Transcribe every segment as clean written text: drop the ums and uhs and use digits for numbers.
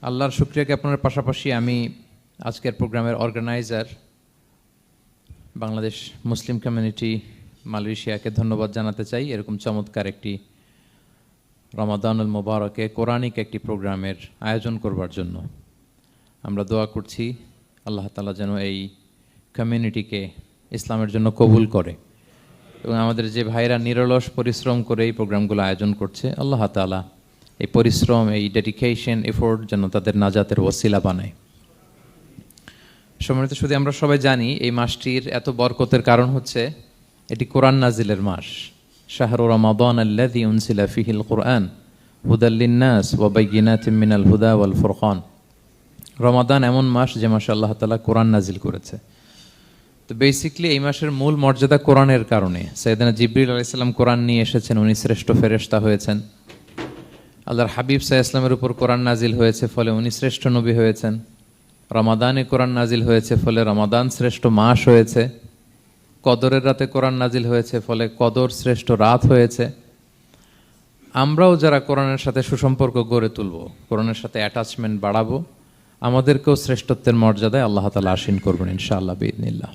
আল্লাহর শুকরিয়া জ্ঞাপনের পাশাপাশি আমি আজকের প্রোগ্রামের অর্গানাইজার বাংলাদেশ মুসলিম কমিউনিটি মালয়েশিয়াকে ধন্যবাদ জানাতে চাই। এরকম চমৎকার একটি রমাদানুল মোবারকে কোরআনিক একটি প্রোগ্রামের আয়োজন করবার জন্য আমরা দোয়া করছি আল্লাহ তাআলা যেন এই কমিউনিটিকে ইসলামের জন্য কবুল করে এবং আমাদের যে ভাইরা নিরলস পরিশ্রম করে এই প্রোগ্রামগুলো আয়োজন করছে আল্লাহ তাআলা এই পরিশ্রম, এই ডেডিকেশন, এফোর্ট যেন তাদের নাজাতের ওসিলা বানায়। সম্মানিত শুধু আমরা সবাই জানি এই মাসটির এত বরকতের কারণ হচ্ছে এটি কোরআন নাজিলের মাস। শাহরু রমাদান আল্লাযী উনজিলা ফীহিল কুরআন হুদাল লিন-নাস ওয়া বাইয়িনাতিম মিনাল হুদা ওয়াল ফুরকান। রমাদান এমন মাস যে মাসে আল্লাহ তাআলা কোরআন নাজিল করেছে। তো বেসিক্যালি এই মাসের মূল মর্যাদা কোরআনের কারণে। সাইয়েদনা জিবরিল আলাইহিস সালাম কোরআন নিয়ে এসেছেন, উনি শ্রেষ্ঠ ফেরেশতা হয়েছেন। আল্লাহর হাবিব সাল্লাল্লাহু আলাইহি ওয়াসাল্লামের উপর কোরআন নাজিল হয়েছে, ফলে উনি শ্রেষ্ঠ নবী হয়েছেন। রমাদানে কোরআন নাজিল হয়েছে, ফলে রমাদান শ্রেষ্ঠ মাস হয়েছে। কদরের রাতে কোরআন নাজিল হয়েছে, ফলে কদর শ্রেষ্ঠ রাত হয়েছে। আমরাও যারা কোরআনের সাথে সুসম্পর্ক গড়ে তুলব, কোরআনের সাথে অ্যাটাচমেন্ট বাড়াবো, আমাদেরকেও শ্রেষ্ঠত্বের মর্যাদায় আল্লাহ তাআলা আসীন করবেন ইনশাআল্লাহ বিইذنিল্লাহ।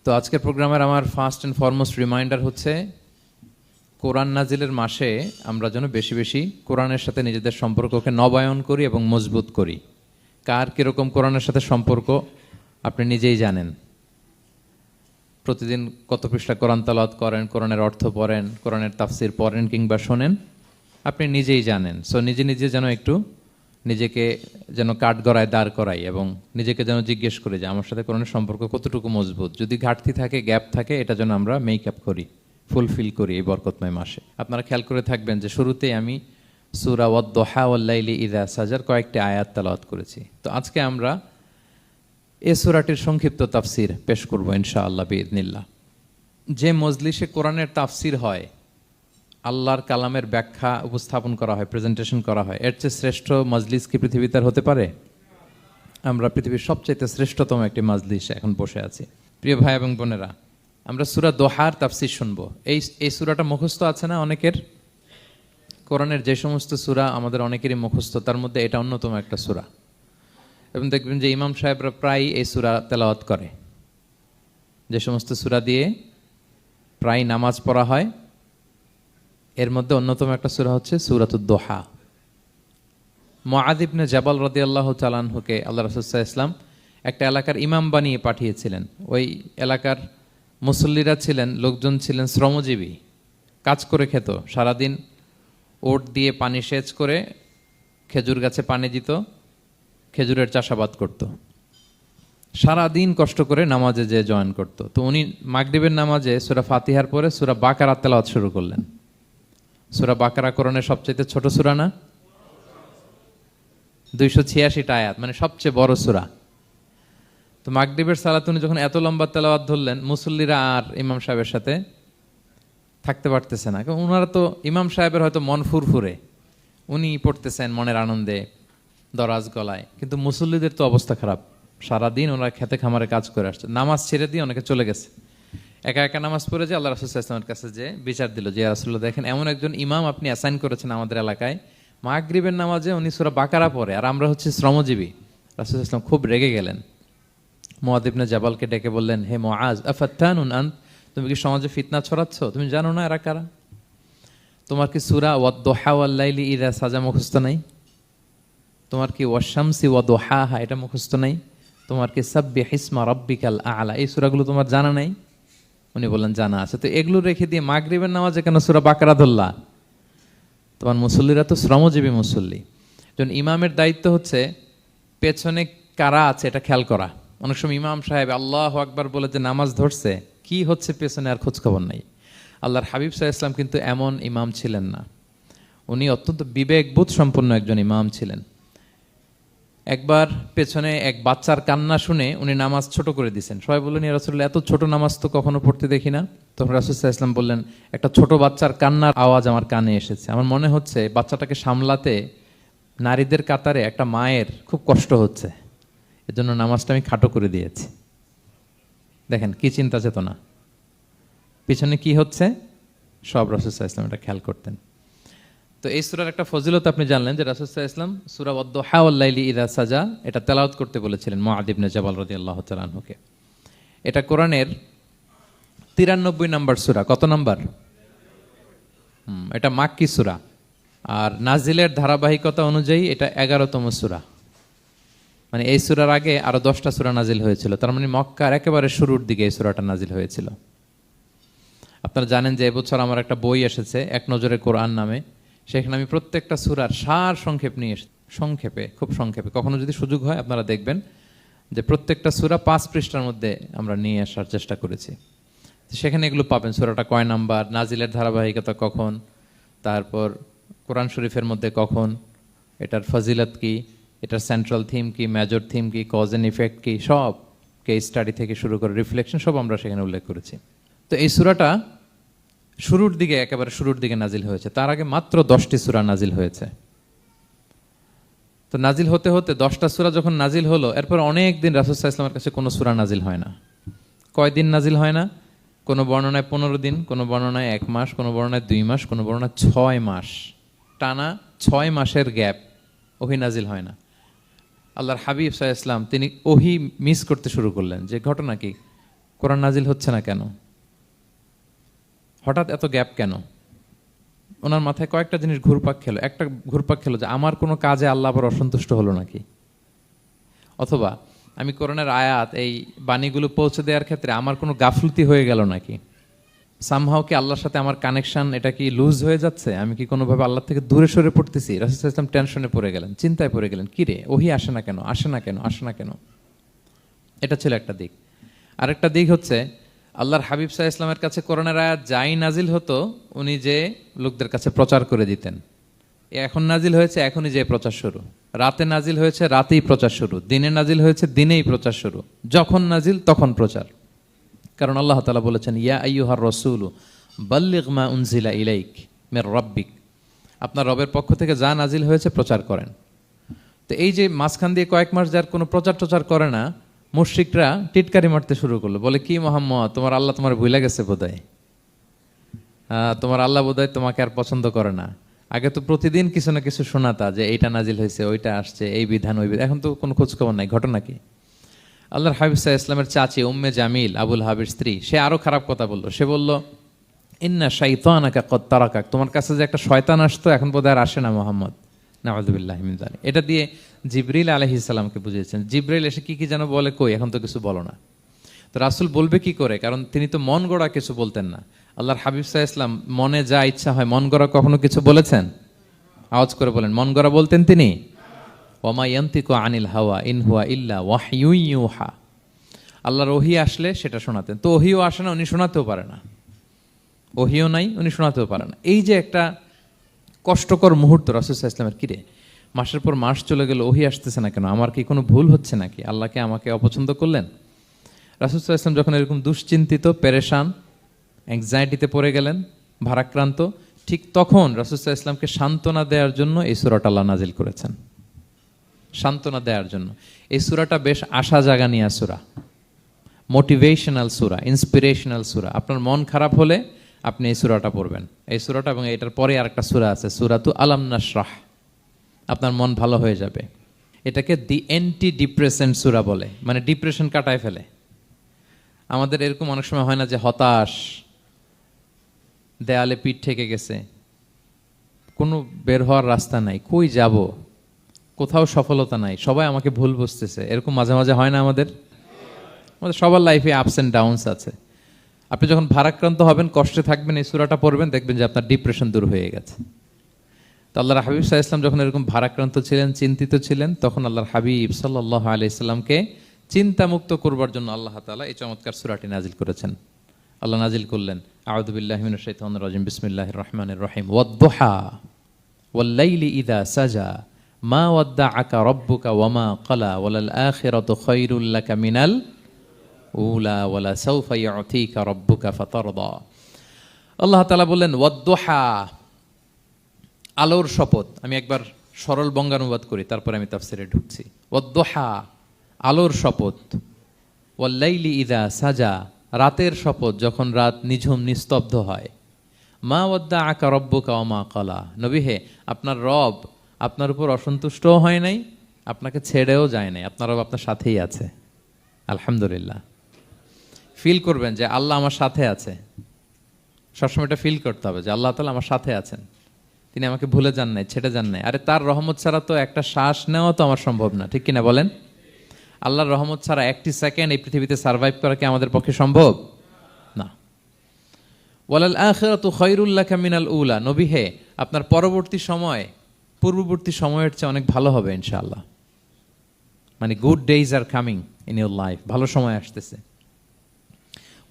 তো আজকের প্রোগ্রামের আমার ফার্স্ট অ্যান্ড ফরমোস্ট রিমাইন্ডার হচ্ছে কোরআন নাজিলের মাসে আমরা যেন বেশি বেশি কোরআনের সাথে নিজেদের সম্পর্ককে নবায়ন করি এবং মজবুত করি। কার কীরকম কোরআনের সাথে সম্পর্ক আপনি নিজেই জানেন। প্রতিদিন কত পৃষ্ঠা কোরআন তেলাওয়াত করেন, কোরআনের অর্থ পড়েন, কোরআনের তাফসির পড়েন কিংবা শোনেন, আপনি নিজেই জানেন। সো নিজে নিজে যেন একটু নিজেকে যেন কাঠগড়ায় দাঁড় করাই এবং নিজেকে যেন জিজ্ঞেস করি যে আমার সাথে কোরআনের সম্পর্ক কতটুকু মজবুত। যদি ঘাটতি থাকে, গ্যাপ থাকে, এটা যেন আমরা মেক আপ করি, ফুলফিল করি এই বরকতময় মাসে। আপনারা খেয়াল করে থাকবেন যে শুরুতেই আমি সূরা ওয়াদ-দুহা ওয়াল-লাইলি ইযা সাজার কয়েকটি আয়াত তেলাওয়াত করেছি। তো আজকে আমরা এই সূরাটির সংক্ষিপ্ত তাফসির পেশ করব ইনশাআল্লাহ বিইذنিল্লাহ। যে মজলিসে কোরআনের তাফসির হয়, আল্লাহর কালামের ব্যাখ্যা উপস্থাপন করা হয়, প্রেজেন্টেশন করা হয়, এর চেয়ে শ্রেষ্ঠ মজলিস কি পৃথিবীতে আর হতে পারে? আমরা পৃথিবীর সবচাইতে শ্রেষ্ঠতম একটি মজলিসে এখন বসে আছি। প্রিয় ভাই এবং বোনেরা, আমরা সূরা দোহার তাফসির শুনবো। এই সূরাটা মুখস্থ আছে না অনেকের? কোরআনের যে সমস্ত সূরা আমাদের অনেকেরই মুখস্থ, তার মধ্যে এটা অন্যতম একটা সূরা। এবং দেখবেন যে ইমাম সাহেবরা প্রায় এই সূরা তেলাওয়াত করে। যে সমস্ত সূরা দিয়ে প্রায় নামাজ পড়া হয়, এর মধ্যে অন্যতম একটা সূরা হচ্ছে সূরাতুদ দোহা। মুআয ইবনে জাবাল রাদিয়াল্লাহু তাআলা আনহুকে আল্লাহ রাসূল সাল্লাল্লাহু আলাইহি ওয়াসাল্লাম একটা এলাকার ইমাম বানিয়ে পাঠিয়েছিলেন। ওই এলাকার মুসল্লিরা ছিলেন, লোকজন ছিলেন শ্রমজীবী, কাজ করে খেত। সারাদিন ওট দিয়ে পানি সেচ করে খেজুর গাছে পানি দিত, খেজুরের চাষাবাদ করত, সারাদিন কষ্ট করে নামাজে যে জয়েন করত। তো উনি মাগরিবের নামাজে সূরা ফাতিহার পরে সূরা বাকারা তেলাওয়াত শুরু করলেন। সূরা বাকারা কোরআনের সবচেয়ে ছোট সূরা না? 286টা আয়াত, মানে সবচেয়ে বড় সূরা। তো মাগরিবের সালাত উনি যখন এত লম্বা তেলাওয়াত ধরলেন, মুসল্লিরা আর ইমাম সাহেবের সাথে থাকতে পারতেছে না। কারণ ওনারা তো, ইমাম সাহেবের হয়তো মন ফুরফুরে, উনি পড়তেছেন মনের আনন্দে দরাজ গলায়, কিন্তু মুসল্লিদের তো অবস্থা খারাপ। সারাদিন ওনারা খেতে খামারে কাজ করে আসছে, নামাজ ছেড়ে দিয়ে অনেকে চলে গেছে, একা একা নামাজ পড়ে যে আল্লাহ রাসূল সাল্লাল্লাহু আলাইহি ওয়াসাল্লামের কাছে যে বিচার দিল যে ইয়া রাসূলুল্লাহ, দেখেন এমন একজন ইমাম আপনি অ্যাসাইন করেছেন আমাদের এলাকায়, মাগরিবের নামাজে উনি সূরা বাকারা পড়ে আর আমরা হচ্ছে শ্রমজীবী। রাসূল সাল্লাল্লাহু আলাইহি ওয়াসাল্লাম খুব রেগে গেলেন। মুআয ইবনে জাবালকে ডেকে বললেন, হে মুআয, আফাত্তানুন আনত, তুমি কি সমাজে ফিতনা ছড়াচ্ছ? তুমি জানো না এরা কারা? তোমার কি সূরা ওয়াদ-দুহা ওয়াল-লাইলি ইযা সাজা মুখস্থ নাই? তোমার কি ওয়াশ-শামসি ওয়া-দুহাহা এটা মুখস্থ নাই? তোমার কি সাব্বিহিসমা রাব্বিকাল আ'লা এই সূরাগুলো তোমার জানা নাই? উনি বললেন জানা আছে। তো এগুলো রেখে দিয়ে মাগরিবের নামাজে কেন সূরা বাকারা ধরলা? তোমার মুসল্লিরা তো শ্রমজীবী মুসল্লি। যখন ইমামের দায়িত্ব হচ্ছে পেছনে কারা আছে এটা খেয়াল করা। অনেক সময় ইমাম সাহেব আল্লাহু আকবার বলে যে নামাজ ধরছে, কি হচ্ছে পেছনে আর খোঁজ খবর নাই। আল্লাহর হাবিব সাল্লাল্লাহু আলাইহি ওয়াসাল্লাম কিন্তু এমন ইমাম ছিলেন না, উনি অত্যন্ত বিবেকবোধ সম্পন্ন একজন ইমাম ছিলেন। একবার পেছনে এক বাচ্চার কান্না শুনে উনি নামাজ ছোট করে দিয়েছেন। সবাই বললেন, ইয়া রাসূলুল্লাহ, এত ছোট নামাজ তো কখনো পড়তে দেখি না। তখন রাসূল সাল্লাল্লাহু আলাইহি ওয়াসাল্লাম বললেন, একটা ছোট বাচ্চার কান্নার আওয়াজ আমার কানে এসেছে। আমার মনে হচ্ছে বাচ্চাটাকে সামলাতে নারীদের কাতারে একটা মায়ের খুব কষ্ট হচ্ছে, এজন্য নামাজটা আমি খাটো করে দিয়েছি। দেখেন কি চিন্তা চেতনা, পিছনে কি হচ্ছে সব রাসূল সাল্লাল্লাহু আলাইহি ওয়াসাল্লাম এটা খেয়াল করতেন। তো এই সূরার একটা ফজিলত আপনি জানলেন যে রাসূল সাল্লাল্লাহু আলাইহি ওয়াসাল্লাম সূরা ওয়াদ-দুহা ওয়াল লাইলি ইযা সাজা এটা তেলাওয়াত করতে বলেছিলেন মুআয ইবনে জাবাল রাদিয়াল্লাহু তাআলা আনহুকে। এটা কোরআনের 93 নম্বর সূরা। কত নাম্বার? এটা মাক্কি সূরা, আর নাজিলের ধারাবাহিকতা অনুযায়ী এটা 11তম সূরা। মানে এই সূরার আগে আরো 10টা সূরা নাজিল হয়েছিল, তার মানে মক্কার একেবারে শুরুর দিকে এই সূরাটা নাজিল হয়েছিল। আপনারা জানেন যে এবছর আমার একটা বই এসেছে এক নজরে কোরআন নামে, সেখানে আমি প্রত্যেকটা সূরার সার সংক্ষেপ নিয়ে সংক্ষেপে, খুব সংক্ষেপে, কখনো যদি সুযোগ হয় আপনারা দেখবেন যে প্রত্যেকটা সূরা 5 পৃষ্ঠার মধ্যে আমরা নিয়ে আসার চেষ্টা করেছি। সেখানে এগুলো পাবেন, সূরাটা কয় নাম্বার, নাজিলের ধারাবাহিকতা কখন, তারপর কোরআন শরীফের মধ্যে কখন, এটার ফজিলত কি, এটার সেন্ট্রাল থিম কি, মেজর থিম কি, কজ এন্ড ইফেক্ট কি, সব কেস স্টাডি থেকে শুরু করে রিফ্লেকশন সব আমরা সেখানে উল্লেখ করেছি। তো এই সূরাটা শুরুর দিকে, একেবারে শুরুর দিকে নাজিল হয়েছে। তার আগে মাত্র 10টি সূরা নাজিল হয়েছে। তো নাজিল হতে হতে 10টা সূরা যখন নাজিল হলো, এরপর অনেক দিন রাসূল সাল্লাল্লাহু আলাইহি ওয়াসাল্লামের কাছে কোনো সূরা নাজিল হয় না। কয়দিন নাজিল হয় না? কোনো বর্ণনায় 15 দিন, কোনো বর্ণনায় 1 মাস, কোনো বর্ণনায় 2 মাস, কোনো বর্ণনায় 6 মাস, টানা 6 মাসের গ্যাপ ওহী নাজিল হয় না। আল্লাহর হাবিব সাল্লাল্লাহু আলাইহি ওয়াসাল্লাম তিনি ওহী মিস করতে শুরু করলেন, যে ঘটনা কি, কোরআন নাজিল হচ্ছে না কেন, হঠাৎ এত গ্যাপ কেন? ওনার মাথায় কয়েকটা জিনিস ঘুরপাক খেলো। একটা ঘুরপাক খেলো যে আমার কোনো কাজে আল্লাহ আবার অসন্তুষ্ট হলো নাকি, অথবা আমি কোরআনের আয়াত এই বাণীগুলো পৌঁছে দেওয়ার ক্ষেত্রে আমার কোনো গাফলতি হয়ে গেল নাকি, সামহাও কি আল্লাহর সাথে আমার কানেকশন এটা কি লুজ হয়ে যাচ্ছে, আমি কি কোনোভাবে আল্লাহ থেকে দূরে সরে পড়তেছি। রাসূল সাল্লাল্লাহু আলাইহি ওয়াসাল্লাম টেনশনে পড়ে গেলেন, চিন্তায় পড়ে গেলেন, কিরে ওহী আসে না কেন, আসে না কেন, আসে না কেন। এটা ছিল একটা দিক। আরেকটা দিক হচ্ছে আল্লাহর হাবিব সাল্লাল্লাহু আলাইহি ওয়াসাল্লামের কাছে কোরআনের আয়াত যাই নাজিল হতো উনি যে লোকদের কাছে প্রচার করে দিতেন। এখন নাজিল হয়েছে এখনই যে প্রচার শুরু, রাতে নাজিল হয়েছে রাতেই প্রচার শুরু, দিনে নাজিল হয়েছে দিনেই প্রচার শুরু, যখন নাজিল তখন প্রচার। কারণ আল্লাহ তাআলা বলেছেন, ইয়া আইয়ুহার রাসূলু বাল্লিগ মা উনজিলা ইলাইক মির রাব্বিক, আপনার রবের পক্ষ থেকে যা নাজিল হয়েছে প্রচার করেন। তো এই যে মাঝখান দিয়ে কয়েক মাস যার কোনো প্রচার টচার করে না, মুশরিকরা টিটকারি মারতে শুরু করলো, বলে কি মুহাম্মদ, তোমার আল্লাহ তোমার ভুলে গেছে বোধহয়, তোমার আল্লাহ বোধহয় তোমাকে আর পছন্দ করে না। আগে তো প্রতিদিন কিছু না কিছু শোনাতা যে এইটা নাজিল হয়েছে, ওইটা আসছে, এই বিধান ওই বিধান, এখন তো কোনো খোঁজখবর নাই। ঘটনা কি? আল্লাহর হাবিব সাল্লাল্লাহু আলাইহি ওয়াসাল্লামের চাচি উম্মে জামিল, আবুল হাবির স্ত্রী, সে আরো খারাপ কথা বলল। সে বলল, ইন্না শাইতানাকা কদ তারাকাক, তোমার কাছে যে একটা শয়তান আসতো এখন বোধহয় আর আসে না মুহাম্মদ, নাউযুবিল্লাহি মিন যালিক। এটা দিয়ে জিবরিল আলাইহিস সালামকে বুঝিয়েছেন। জিবরিল এসে কি কি যেন বলে, কই এখন তো কিছু বলো না। তো রাসূল বলবে কি করে, কারণ তিনি তো মন গড়া কিছু বলতেন না। আল্লাহর হাবিব সাল্লাল্লাহু আলাইহি ওয়াসাল্লাম মনে যা ইচ্ছা হয়, মন গড়া কখনো কিছু বলেছেন? আওয়াজ করে বলেন, মন গড়া বলতেন তিনি? ওমা ইয়ান্তিকু আনিল হাওয়া ইন হুয়া ইল্লা ওয়াহয়ু ইউহা, আল্লাহর ওহী আসলে সেটা শোনাতেন। তো ওহীও আসে না, উনি শোনাতেও পারে না, ওহীও নাই, উনি শোনাতেও পারে না। এই যে একটা কষ্টকর মুহূর্ত রাসূল সাল্লাল্লাহু আলাইহি ওয়াসাল্লামের, কিরে মাসের পর মাস চলে গেল, ওহী আসতেছে না কেন, আমার কি কোনো ভুল হচ্ছে নাকি, আল্লাহকে আমাকে অপছন্দ করলেন? রাসূল সাল্লাল্লাহু আলাইহি ওয়াসাল্লাম যখন এরকম দুশ্চিন্তিত, পেরেশান, অ্যাংজাইটিতে পড়ে গেলেন, ভারাক্রান্ত, ঠিক তখন রাসূল সাল্লাল্লাহু আলাইহি ওয়াসাল্লামকে সান্ত্বনা দেওয়ার জন্য এই সূরাটা আল্লাহ নাজিল করেছেন। সান্ত্বনা দেওয়ার জন্য এই সূরাটা বেশ আশা জাগানিয়া সূরা, মোটিভেশনাল সূরা, ইন্সপিরেশনাল সূরা। আপনার মন খারাপ হলে আপনি এই সূরাটা পড়বেন, এই সূরাটা, এবং এটার পরে আরেকটা সূরা আছে সূরাতু আলাম নাশরাহ, আপনার মন ভালো হয়ে যাবে। এটাকে দি অ্যান্টি ডিপ্রেসেন্ট সূরা বলে, মানে ডিপ্রেশন কাটায় ফেলে। আমাদের এরকম অনেক সময় হয় না যে হতাশ, দেয়ালে পিঠ ঠেকে গেছে, কোনো বের হওয়ার রাস্তা নাই, কই যাব, কোথাও সফলতা নাই, সবাই আমাকে ভুল বুঝতেছে, এরকম মাঝে মাঝে হয় না আমাদের? আমাদের সবার লাইফে আপস অ্যান্ড ডাউনস আছে। আপনি যখন ভারাক্রান্ত হবেন, কষ্টে থাকবেন, এই সূরাটা পড়বেন, দেখবেন যে আপনার ডিপ্রেশন দূর হয়ে গেছে। তো আল্লাহর হাবিব সাল্লাল্লাহু আলাইহি ওয়াসাল্লাম যখন এরকম ভারাক্রান্ত ছিলেন, চিন্তিত ছিলেন, তখন আল্লাহর হাবিব সাল্লাল্লাহু আলাইহি ওয়াসাল্লামকে চিন্তামুক্ত করবার জন্য আল্লাহ তাআলা এই চমৎকার সূরাটি নাজিল করেছেন। আল্লাহ নাজিল করলেন, আউযু বিল্লাহি মিনাশ শাইতানির রাজিম, বিসমিল্লাহির রহমানির রহিম, ওয়াদ-দুহা ওয়াল লাইলি ইযা সাজা মা ওয়াদ্দাআকা রাব্বুকা ওয়া মা ক্বালা ওয়ালাল আখিরাতু খায়রুল লাকা মিনাল উলা ওয়ালা সাউফা ইউতিকা রাব্বুকা ফাতারদা। আল্লাহ তাআলা বললেন, ওয়াদ-দুহা, আলোর শপথ। আমি একবার সরল বঙ্গানুবাদ করি, তারপরে আমি তাফসিরে ঢুকছি। ওয়াদ-দুহা, আলোর শপথ, ওয়াল লাইলি ইযা সাজা, রাতের শপথ, যখন রাত নিঝুম নিস্তব্ধ হয়, মা ওয়াদ্দাআকা রাব্বুকা ওয়া মা ক্বালা, নবী হে, আপনার রব আপনার উপর অসন্তুষ্টও হয় নাই, আপনাকে ছেড়েও যায় নাই, আপনার রব আপনার সাথেই আছে। আলহামদুলিল্লাহ। ফিল করবেন যে আল্লাহ আমার সাথে আছে, সবসময় এটা ফিল করতে হবে যে আল্লাহ তাআলা আমার সাথে আছেন, তিনি আমাকে ভুলে যান নাই, ছেড়ে যান নাই। আরে তার রহমত ছাড়া তো একটা শ্বাস নেওয়া তো আমার সম্ভব না, ঠিক কিনা বলেন? আল্লাহর রহমত ছাড়া একটি সেকেন্ড এই পৃথিবীতে সার্ভাইভ করা কি আমাদের পক্ষে সম্ভব না। ওয়ালাল আখিরাতু খায়রুল লাকা মিনাল উলা, নবী হে, আপনার পরবর্তী সময় পূর্ববর্তী সময়ের চেয়ে অনেক ভালো হবে ইনশাআল্লাহ। মানে good days are coming in your life, ভালো সময় আসতেছে।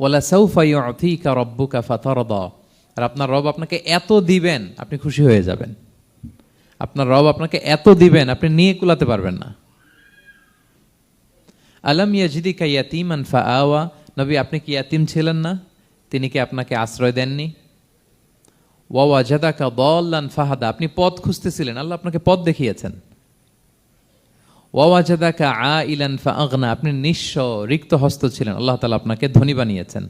ওয়ালা সাউফা ইউতিকা রাব্বুকা ফাতারদা, আর আপনার রব আপনাকে এত দিবেন আপনি খুশি হয়ে যাবেন। আপনার রব আপনাকে এত দিবেন আপনি নিয়ে কুলাতে পারবেন না। আলাম ইয়াজিদিকা ইয়াতীমান ফাআওয়া, নবী আপনি কি ইয়াতীম ছিলেন না, তিনি কি আপনাকে আশ্রয় দেননি? ওয়া ওয়াজাদাকা দাল্লান ফাহাদা, আপনি পথ খুঁজতেছিলেন, আল্লাহ আপনাকে পথ দেখিয়েছেন। ওয়া ওয়াজাদাকা আইলান ফাআগনা, আপনি নিঃস্ব রিক্ত হস্ত ছিলেন, আল্লাহ তাআলা আপনাকে ধনী বানিয়েছেন।